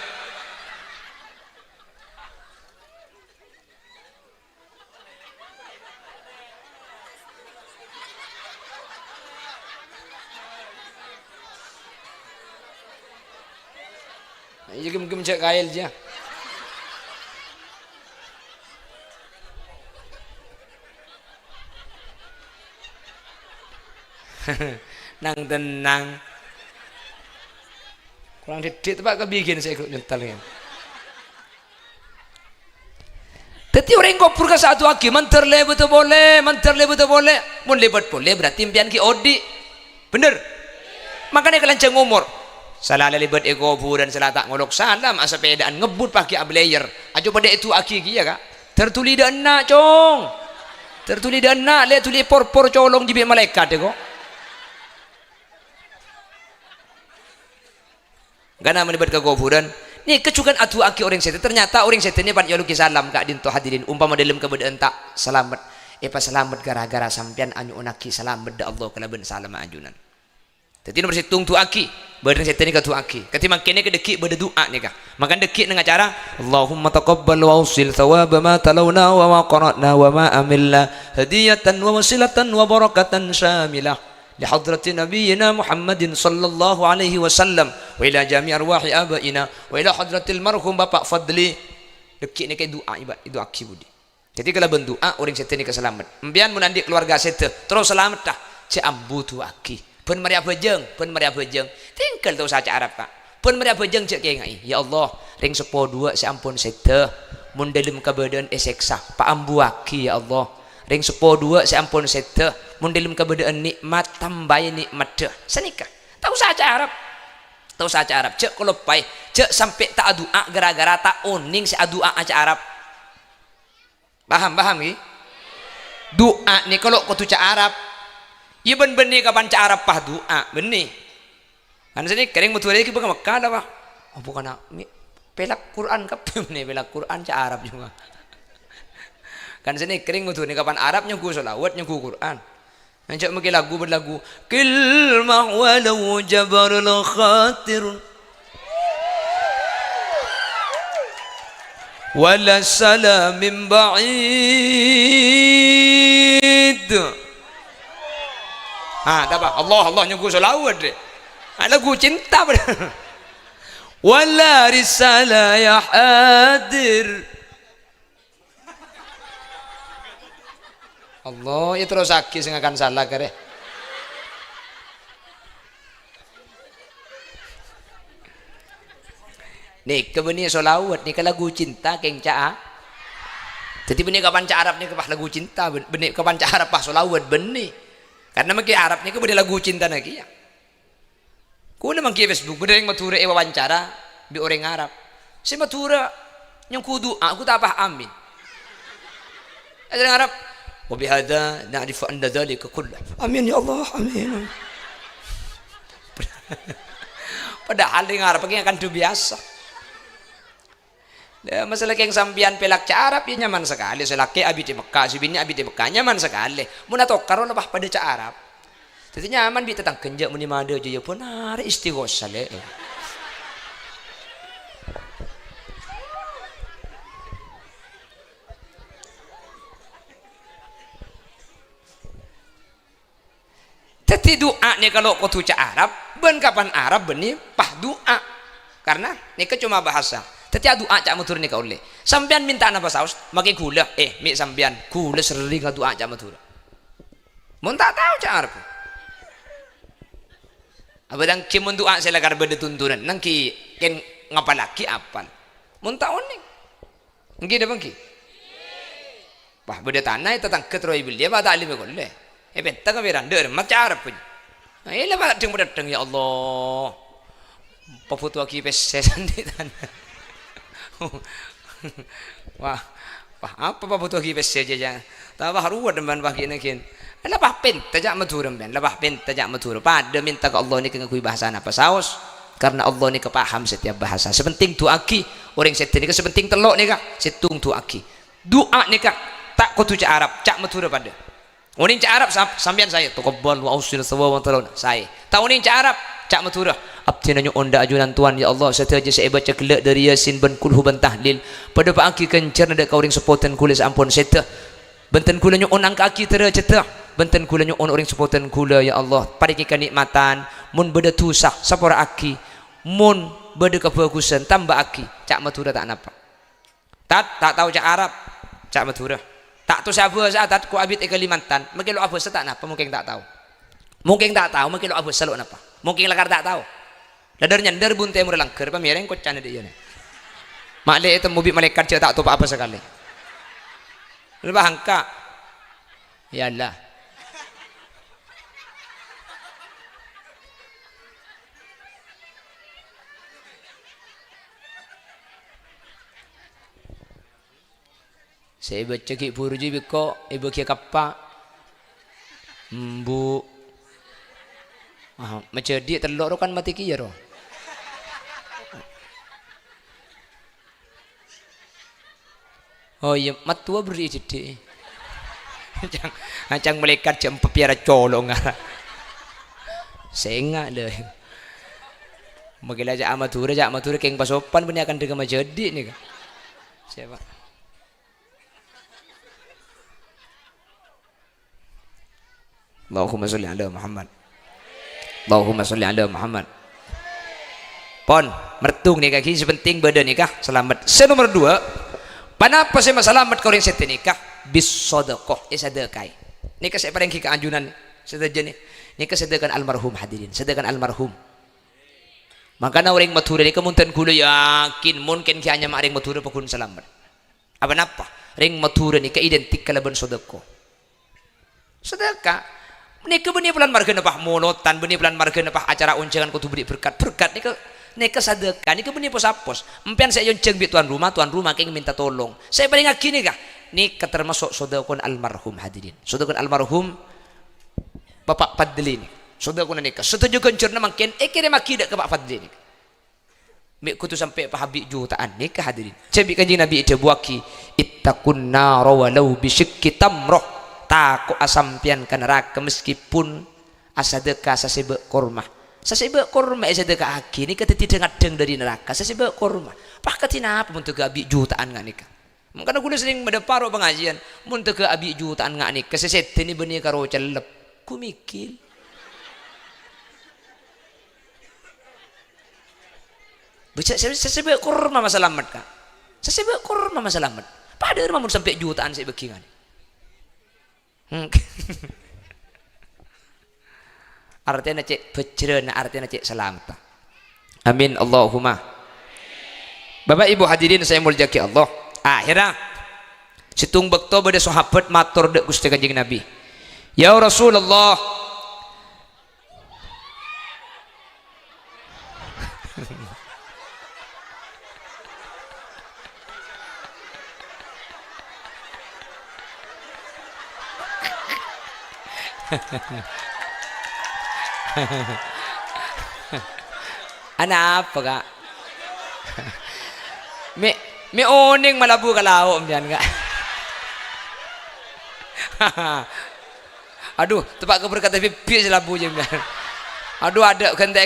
iya gem cek kail aja nang tenang kurang didik pak kebikin saya ikut nyental ya jadi orang kubur ke satu lagi manter le betul boleh mun lebat boleh berarti impian ki odi bener makanya kelanceng umur salah lebat kuburan salah tak ngolok salam asa pedaan ngebut pakai ablayer aja pada itu aki ya kak tertuli dana cong tertuli dana le tuli por colong jibi malaikat ya kok karena melibat ke kuburan ni kecukan atu aki orang setan ternyata orang setan ni pan yaluki salam kak dinto hadirin umpama dalam keberadaan tak selamat pas selamat gara-gara sampean anyu onaki selamat da Allah kalaban salam ajunan jadi nomor situng tu aki badan setan ni ka tu aki ketimbang kene ke dekik berde doa ni kah makan dekik dengan cara Allahumma taqabbal wa usil thawab ma talawna wa ma qara'na wa ma amilna hadiyatan wa wasilatan wa barakatan syamilah لحضرة نبينا محمد صلى الله عليه وسلم وإلى جميع أرواح آبائنا وإلى حضرة المرحوم Bapak Fadli dekik ni kayak doa ibarat itu aki budi jadi kalau berdoa orang setan ni keselamat embian menandik keluarga setan terus selamat dah cek ambu tu aki pun maria bejeng tinggal tu saja Arab pak pun maria bejeng cek kayak ngai ya Allah ring 10 2 seampun setan mun dalam keberadaan eseksa pak ambu aki ya Allah ring 10 2 seampun setan mun dalam keberadaan nikmat tambah nikmat dah senikah tahu saja Arab cek kalau pai cek sampai tak doa gara-gara tak oning si doa aja Arab paham ni doa ni kalau kau tu cak Arab iya benih kapan cak Arab pah doa benih kan sini kering mutu lagi bukan Mekah dah pak oh bukan pelak Quran kapten nih pelak Quran cak Arab juga kan sini kering mutu ni kapan Arab nyugu solawat nyugu Quran Anjak mungkin lagu berlagu kilmah walau jabarul khatir wala salamin ba'id dapat Allah nyugu solawat deh lagu cinta wala risalah ya hadir Allah ya terus sakit sing akan salah kare nih kebeni solawat nih lagu cinta keng caa Jadi benih kapan Arab ni kepah lagu cinta, benih kapan Arab pas solawat benih. Karena mungkin Arab ni kepada lagu cinta lagi ya. Kau nak mungkin Facebook, bener yang matura wawancara di orang Arab. Saya matura yang kudu, aku tak paham. Orang Arab, wabihada na'rifu anda dzalika kullah. Amin ya Allah, amin. Padahal orang Arab ini akan tu biasa. Masalah yang sambian pelak Arab ya nyaman sekali. Selaki abi di Mekah, si bini abi di Mekah nyaman sekali. Muna tokar lepas pada Arab. Jadi nyaman bi tetang kenjak muni mada je pun ada istighosah le. Tapi doa ni kalau kau tuca Arab, ben kapan Arab beni pah doa. Karena ni cuma bahasa. Tetapi doa cak matur ni kau le. Sambian minta apa saus? Makai gula. Mi sambian gula sering ka doa cak matur. Mun tak tahu cak Arab. Abadang kimun doa sila karba de tuntunan. Nang ki ken ngapalaki apal. Mun tak uning. Ngi de bangki. Bah beda tanah itu tang ketroi bil dia pada alim kau le. Benta ka beran de mat cak Arab pun. Ila ba deng deng ya Allah. Paputu aki pesesan di tanah. Wah, apa butuh kibes saja. Tapi haruat dengan bagi nekin. Lepas penta jak maturem ben, lepas penta jak matur. Pada minta ke Allah ni kengkui bahasa apa saus. Karena Allah ni kepaham setiap bahasa. Sepenting tu aki orang setin ni sepenting telok ni kak. Setung tu aki. Doa ni kak tak kutu cak Arab, cak matur pada. Orang cak Arab sambian saya taqabbal wa ausil sawa wa talawna. Saya. Tahu ni cak Arab, cak matur. Abdi nanya onda ajunan Tuhan ya Allah setaja saya baca kelak dari Yasin ben kulhu ben tahlil pada pak aki kencer ada kau ring sepoten kulis ampun seta benten kula nyu onang kaki tera cetah benten kula nyu on orang sepoten kula ya Allah paringi kenikmatan mun beda tusah sapora aki mun beda kebagusan tambah aki cak matura tak napa tak tahu cak Arab cak matura tak tu siapa saat ku abit ke Kalimantan mungkin lo apa tak napa mungkin tak tahu mungkin lo apa selalu napa mungkin lakar tak tahu ladar nyandar bunte mur langker pamereng kocan dia ne makle itu mobil malaikat je tak tahu apa sekali lebah angka ya Allah saya baca ki burji biko ibu ki kappa mbu macam dia telur kan mati ki ya roh oh iya matua beri jadi acang malaikat jam pepiara colong sengak deh magila jak amatura keng pasopan punya akan dengan majadi nih kan siapa Allahumma sholli ala Muhammad Allahumma sholli ala Muhammad pon mertung nikah kini sepenting badan nikah selamat senomor 2 Kenapa saya selamat kau yang sete nikah bis sodakoh sedekah nikah saya paling kika anjunan sedekah ni nikah sedekah almarhum hadirin sedekah almarhum makanya orang matura nikah munten kula yakin mungkin hanya maring matura pakun selamat apa napa ring matura nikah identik kalaban sodakoh sedekah nikah benih bulan marga napah monotan benih bulan marga napah acara uncangan kutu beri berkat nikah neka sedekah neka benih pos empian saya yonceng bi tuan rumah keng minta tolong saya paling ngaki nih kah nika termasuk sodakun almarhum hadirin sodakun almarhum Bapak Fadli ini sodakun nikah setuju kencurna makin kira makidak ke Pak Fadli ini mik kutu sampai pahabi jutaan nikah hadirin cebi kanjeng Nabi itu buaki ittaqun nar walau bisyikki tamroh takut asampian ke neraka meskipun asadekah sasebe kormah sasibak korma sedekah aki ni kata tidak ngadeng dari neraka sasibak korma pak katina apa untuk abi jutaan ngak nikah makanya aku sering mendaparo pengajian untuk abi jutaan ngak nikah seset ini benih karo celep ku mikir baca sasibak korma masalamat kak sasibak korma masalamat pada rumah mau sampai jutaan saya bekingan artinya cek becerna artinya cek selamat amin Allahumma Bapak Ibu hadirin saya muliakan Allah akhirnya Situng bekto bade sahabat matur dek Gusti Kanjeng Nabi. Ya Rasulullah, ana apa kak? Mi oning malabu kalao mbian kak. Aduh, tepak ke berkata pipi selabu je mbian. Aduh ada kente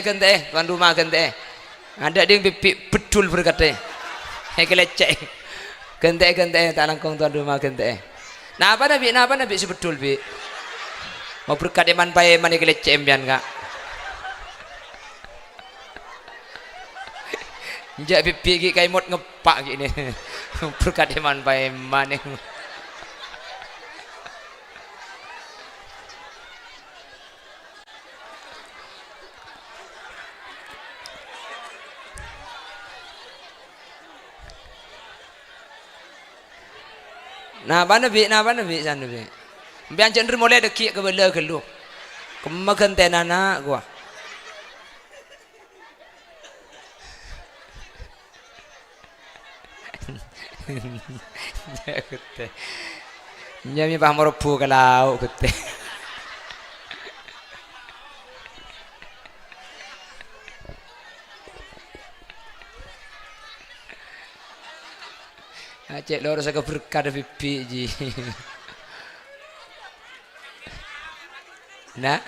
tuan rumah kente. Ada dia pipi betul berkata. Hei kelecek. Kente tak langkong tuan rumah kente. Nah apa nabi sebetul bi. Mau berkat eman pae man kelecek mbian kak. Jak pipi ki kai mot ngepak gini. Berkat eman pae man. Nah, apa nabi sana nabi. Biar cenderung mulai deki ke bela ke lu. Kemakan tenana gua. Kete. Nyami pah moropu kalau kete. Cek loro saya berkah ada pipi ji. Nah.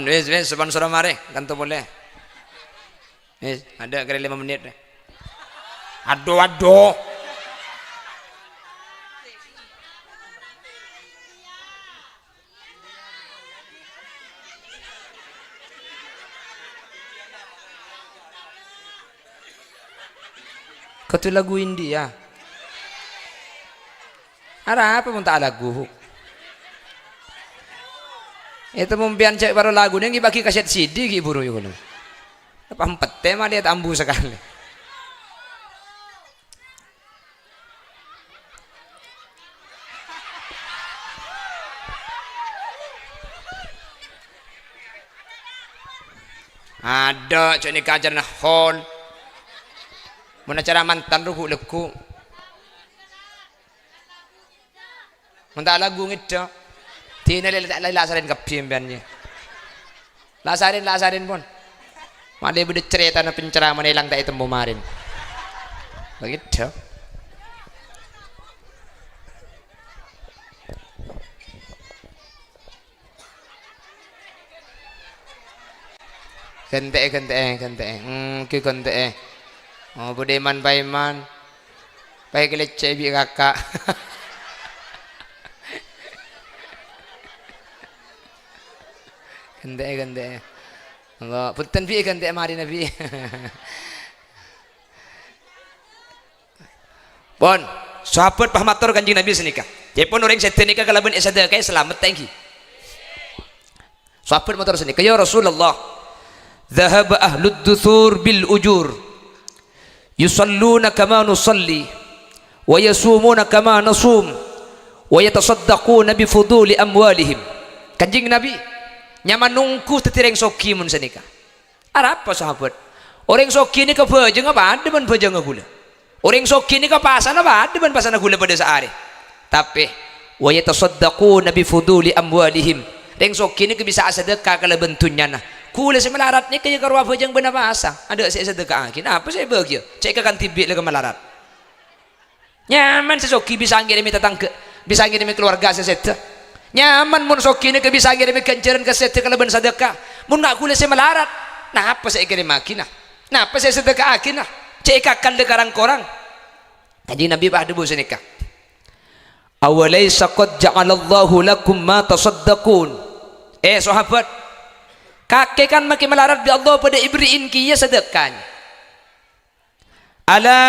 Wes sponsor mare kanto boleh. Wes ada kali 5 menit deh. Aduh. Katu lagu India. Ada apa pun tak lagu. Itu membian cek baru lagu ni bagi kaset CD ki buru yo kono. Apa empat tema dia tambu sekali. Ada cek ni kajar nah hon. Mana cara mantan ruhu leku. Mentah lagu ngida. Tina lasarin kapim bannya. Lasarin pun. Made bude cerita na pencerahan ilang tak temu marin. Begitu. Kente. Kente. Oh, budeman paiman. Pai kelecek bi kakak. Kente. Allah, punten bi kente mari nabi. Bon, sahabat pahmatur Kanjeng Nabi senika. Jepun orang setenika kalaban sadaqah selamat tangki. Sahabat motor senika ya Rasulullah. Dhahaba ahlud duthur bil ujur. Yusalluna kama nusalli wa yasumuna kama nasum wa yatasaddaquna bi fuduli amwalihim. Kanjeng Nabi nyaman nungku tetireng soki mun senika. Apa sahabat? Orang soki ni kebajeng apa ada ban bajeng gula. Orang soki ni kapasan apa ada ban pasana gula pada sehari. Tapi wa yatasaddaquna bi fuduli amwalihim. Reng soki ni bisa sedekah kalau bentunya nah. Kula saya melarat ni kaya karwa bajang benar masa. Ada saya sedekah. Kenapa saya bahagia? Cek akan tibik lagi melarat. Nyaman sesoki bisa ngirimi tetangga, bisa ngirimi keluarga seseteh. Nyaman mun soki ni bisa ngirimi kenceran keseteh kalau ben sedekah. Mun nak kula saya melarat. Nah apa saya kirim akinah? Nah apa saya sedekah akinah? Cek akan dekarang korang. Kanjeng Nabi pada bu senika. Awalaysa qad ja'alallahu lakum ma tasaddaqun. Sahabat, kakek kan makin melarat di Allah pada ibriin kiya sedekahnya. Ala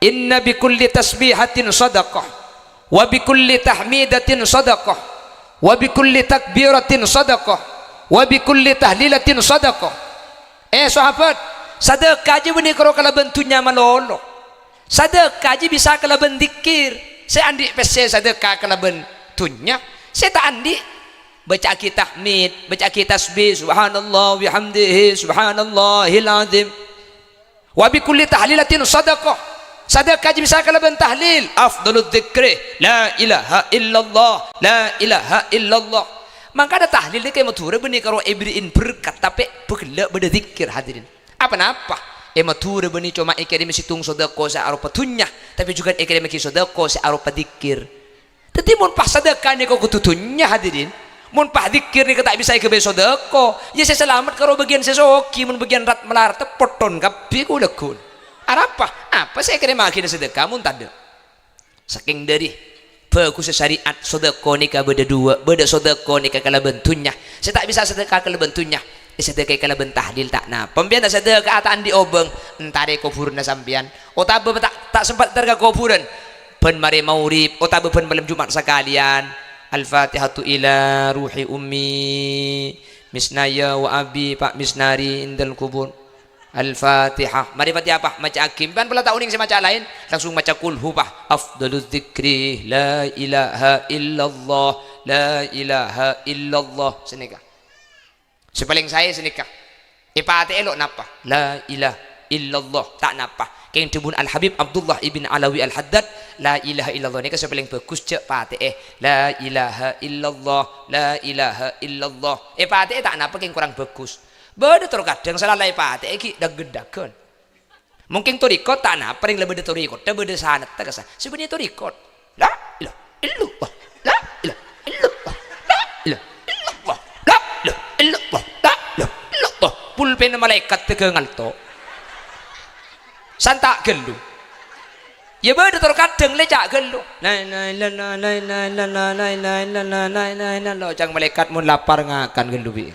inna bikulli tasbihatin sadaqah wa bikulli tahmidatin sadaqah wa bi kulli takbiratin sadaqah, wa bi kulli tahlilatin sadaqah. Sahabat, sedekah aja benih kalau bentuknya malolo. Sedekah aja bisa kalau dikir. Saya andi pese sedekah kalau bentuknya. Saya tak andi baca kita tahmid, baca kita tasbih, subhanallah bihamdihi, subhanallahil azim. Wa bi kulli tahlilatin sadaqah. Sedekah aja bisa kalau tahlil. Afdalud dzikri la ilaha illallah, la ilaha illallah. Maka ada tahlil ni kayak matura benih kalau ibrin berkat tapi begelak berdikir hadirin. Apa napa? Matura benih cuma ikade mesti tung sedekah sa arupa tunya, tapi juga ikade mesti sedekah sa arupa dikir. Tetapi mun pas sedekah ni kau kututunya hadirin. Mun pah dikir ni tak bisa ikebe sedekah. Ya saya selamat kalau bagian sesoki mun bagian rat melar tepoton kapi ku lekun. Apa saya kira makin sedekah mun tak ada. Saking dari bagus syariat sedekah ni ka beda dua, beda sedekah ni ka kala bentunya. Saya tak bisa sedekah kala bentunya. Sedekah kala bentahlil tak na. Pembian sedekah ataan di obeng entare kuburan sampean. Otabe tak sempat terga kuburan. Pen mari maurib, otabe pen malam Jumat sekalian. Al-Fatihatu ila ruhi ummi misnaya wa abi pak misnari indal kubur. Al-Fatihah. Mari Fatihah apa? Maca akim. Pan pula tak uning saya maca lain. Langsung maca kulhu pak. Afdaluz dzikri la ilaha illallah, la ilaha illallah. Senikah. Sepaling saya senikah. Ipate elok napa? La ilaha illallah. Tak napa. Keng tebun Al-Habib Abdullah ibn Alawi Al-Haddad, la ilaha illallah ni kan paling bagus cek pate la ilaha illallah, la ilaha illallah. Pate tak napa keng kurang bagus. Beda terkadang salah pate ki daged-daged. Mungkin torikot tak napa ring lebih torikot, dah beda sanad tak kasa. Sebenarnya torikot. La ilaha illallah, la ilaha illallah, la ilaha illallah, la ilaha illallah, la ilaha illallah. Pulpen malaikat tegengal to. Santak gelu. Ya beda terkadang lecak gelu. La jangan malaikat mun lapar ngakan gelu bi.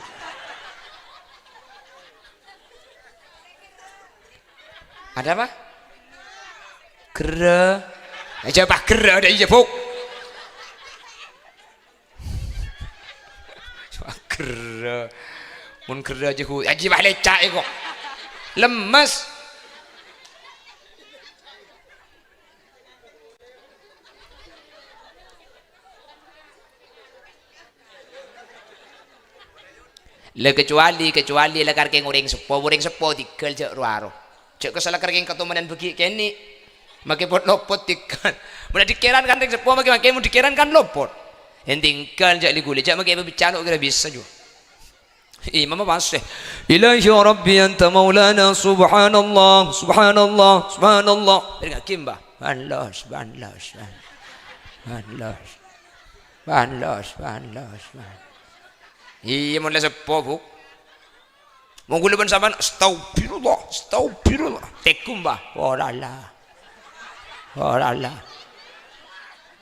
Ada apa? Gera. Aja bah gera ada iya fuk. Gera. Mun gera aja ku. Aja bah lecak kok. Lemes. Le kecuali la karkeng uring sepo tikel cek ruaro cek kesala karkeng katumanan begi keni make pot lopot tikel mun dikeran kan ring sepo make mun dikeran kan lopot hentingkan cek ligule cek make bicano kira bisa juga mama paseh ilahi rabbi anta maulana subhanallah subhanallah subhanallah dengan kimba subhanallah subhanallah subhanallah subhanallah subhanallah subhanallah. Iya mun sepo buk. Mun gula ban sampean astagfirullah, astagfirullah. Tekum bah. Orala.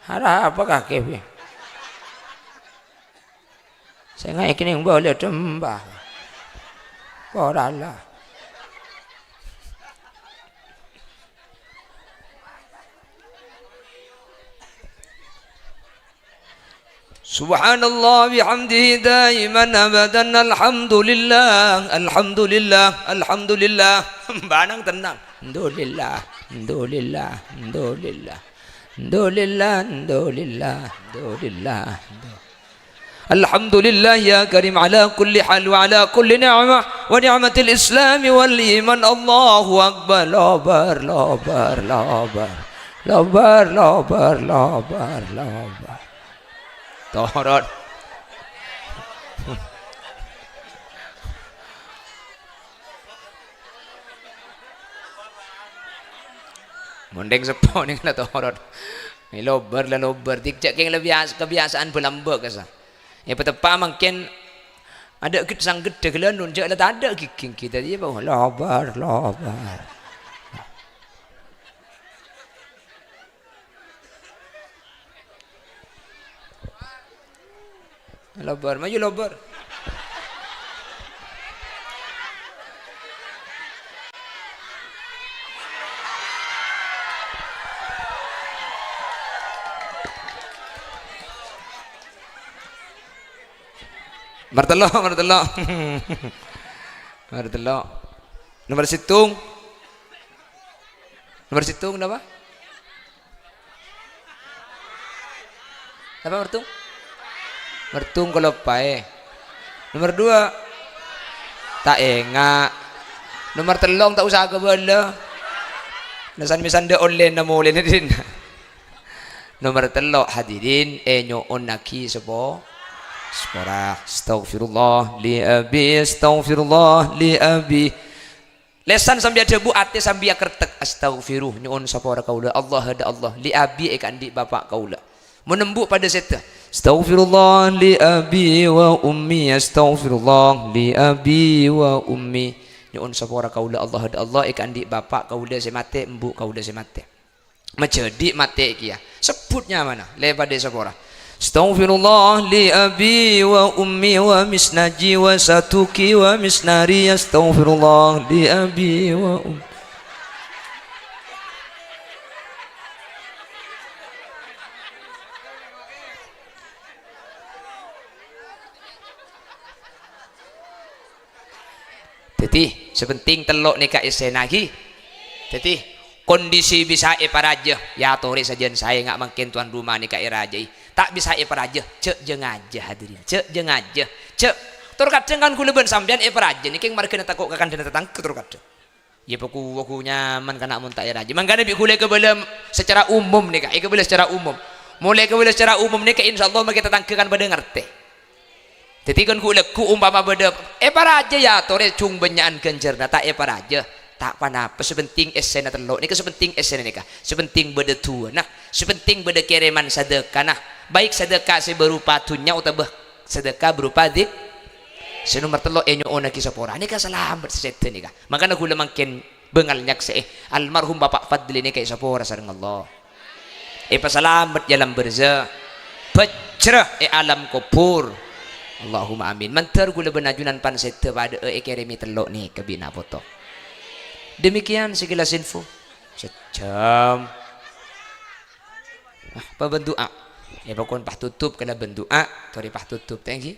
Hara apa kakek? Saya nggak yakin yang boleh tembah. Orala. Subhanallah bihamdihi daiman abadan alhamdulillah alhamdulillah alhamdulillah banang tenang alhamdulillah alhamdulillah alhamdulillah alhamdulillah alhamdulillah alhamdulillah alhamdulillah ya karim ala kulli hal wa ala kulli ni'mah wa ni'matil islam wal iman Allahu akbar lobar lobar lobar lobar lobar lobar lobar Torot. Mundeng sepo ning la torot. Ni lober dikcak keng kebiasaan belamba kasa. Ya petepa mungkin ada sang gede gelanun jak la tak ada kiking kita dia bawa lobar. Lobar, maju lobar. Nomor telu, nomor telu. Nomor telu. Nomor situng. Nomor situng apa? Apa mertung? Mertung kalau pae. Nomor dua tak enggak. Nomor telong tak usah kebala. Nasan misan de online na muli na din. Nomor telo hadirin nyoon naki sapa? Sepora astaghfirullah li abi astaghfirullah li abi. Lesan sambil debu ate sambil kertek astaghfiruh nyoon sapa kaula Allah hada Allah li abi andi bapak kaula. Menembuk pada seta astaghfirullah li abi wa ummi astaghfirullah li abi wa ummi nyoon sapora kaula Allah hada Allah andi bapak kaula semate embu kaula semate majadi mate kia sebutnya mana lepada sapora astaghfirullah li abi wa ummi wa misnaji wa satuki wa misnari astaghfirullah li abi wa ummi. Jadi sepenting telok nikah isen lagi. Jadi kondisi bisa paraja ya tori sajen saya nggak mungkin tuan rumah nikah raja tak bisa paraja cek jeng aja hadirin cek jeng aja cek tur kadang kan kuleben sampean paraja nih keng marga takut kakan dan tetang tur kadang ya aku nyaman karena mun tak raja mangkane bi kule kebelem secara umum nikah kebelem secara umum mulai kebelem secara umum nikah insyaallah kita tangkekan pada ngerti. Jadi kan ku umpama beda paraja ya tore cung benyaan genjer data paraja tak panapa sepenting esena telok ni sepenting esena ni sepenting beda tua nah sepenting beda kiriman sedekah nah baik sedekah berupa tunya atau sedekah berupa dik senomor telok enyo ona kisah pora ni selamat sesete ni makanya ku lemangkin bengal nyak se almarhum bapak Fadli ni kisah pora sareng Allah pasalamat dalam berza pecrah alam kubur Allahumma amin. Mantar gula benajunan pan sete pada keremi telok ni kebina foto. Demikian sekilas info. Sejam. Apa bendoa? Ya pokon pah tutup kena bendoa, tori pah tutup. Thank you.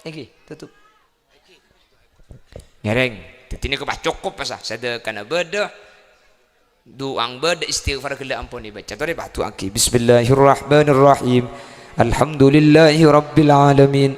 Thank you. Tutup. Ngereng. Tini ko pah cukup pasah. Sada kana beda. Duang beda istighfar kala ampun dibaca. Tori pah tu aki. Bismillahirrahmanirrahim. Alhamdulillahi Rabbil Alamin.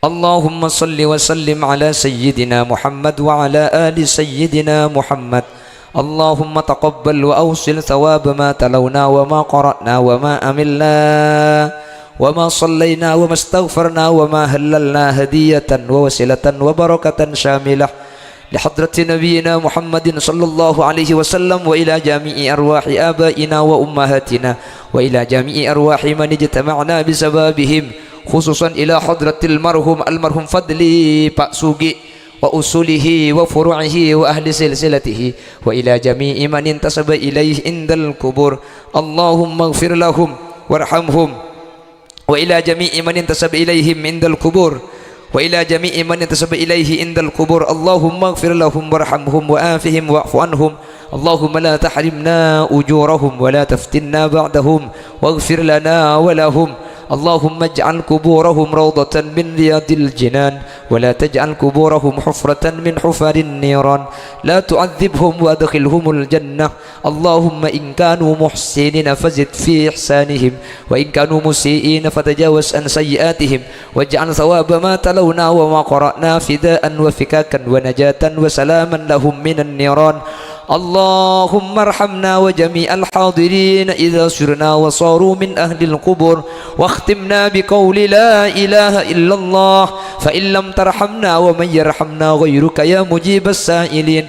Allahumma salli wa sallim ala Sayyidina Muhammad wa ala ali Sayyidina Muhammad. Allahumma taqabbal wa awsil thawab ma talawna wa ma qara'na wa ma amilna wa ma sallayna wa ma astaghfarna wa ma halalna hadiyatan wa wasilatan wa barakatan syamilah لحضرة نبينا محمد صلى الله عليه وسلم وإلى جميع أرواح آبائنا وأمهاتنا وإلى جميع أرواح من اجتمعنا بسببهم خصوصا إلى حضرة المرحوم فضلي Pak Sugi وأصوله وفروعه وأهل سلسلته وإلى جميع من انتسب إليه عند القبور اللهم اغفر لهم وارحمهم وإلى جميع من انتسب إليهم عند القبور وإلى جميع من ينتسب إليه عند القبور اللهم اغفر لهم وارحمهم وآفهم واعف عنهم اللهم لا تحرمنا أجورهم ولا تفتنا بعدهم واغفر لنا ولهم اللهم اجعل قبورهم روضة من رياض الجنان ولا تجعل قبورهم حفرة من حفر النيران لا تعذبهم وادخلهم الجنة اللهم إن كانوا محسنين فزد في إحسانهم وإن كانوا مسيئين فتجاوز عن سيئاتهم واجعل ثواب ما تلونا وما قرأنا فداء وفكاكا ونجاة وسلاما لهم من النيران اللهم ارحمنا وجميع الحاضرين إذا سرنا وصاروا من أهل القبور واختمنا بقول لا إله إلا الله فإن لم ترحمنا ومن يرحمنا غيرك يا مجيب السائلين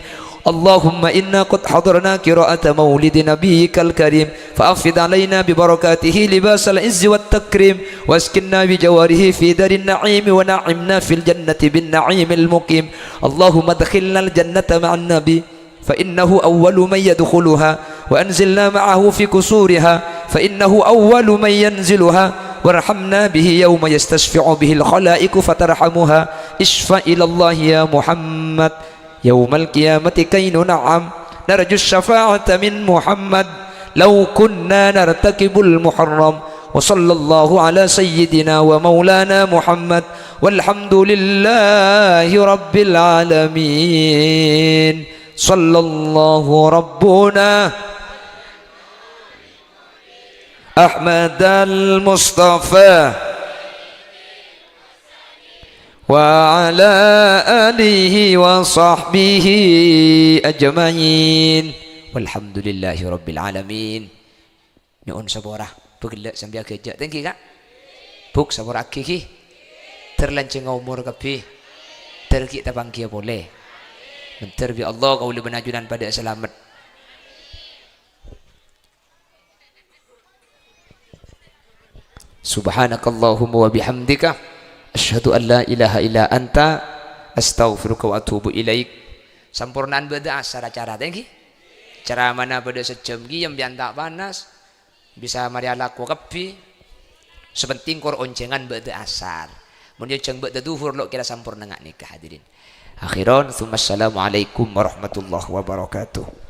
اللهم إنا قد حضرنا قراءة مولد نبيك الكريم فأفض علينا ببركاته لباس العز والتكريم واسكننا بجواره في دار النعيم ونعمنا في الجنة بالنعيم المقيم اللهم ادخلنا الجنة مع النبي فإنه أول من يدخلها وأنزلنا معه في كسورها فإنه أول من ينزلها وارحمنا به يوم يستشفع به الخلائق فترحمها اشفع إلى الله يا محمد يوم القيامة كي ننعم نرجو الشفاعة من محمد لو كنا نرتكب المحرم wa sallallahu ala sayyidina wa maulana Muhammad walhamdulillahi rabbil alamin. Sallallahu rabbuna Ahmad al-Mustafa wa ala alihi wa sahbihi ajma'in. Walhamdulillahi rabbil alamin. Nyuun saborah pegilak sambil kerja thank you kak buk saborah kiki terlanceng umur kapi terki tabang kia boleh mentar bi Allah kau lebih benajunan pada selamat. Subhanakallahumma wa bihamdika asyhadu an la ilaha illa anta astaghfiruka wa atubu ilaik. Sampurnaan beda cara thank you. Cara mana pada sejam gi yang biar tak panas bisa mari laku kapi sepenting kor oncengan beda asar mun jeng beda duhur lo kira sampurna ngak nikah hadirin. Akhiran, assalamualaikum warahmatullahi wabarakatuh.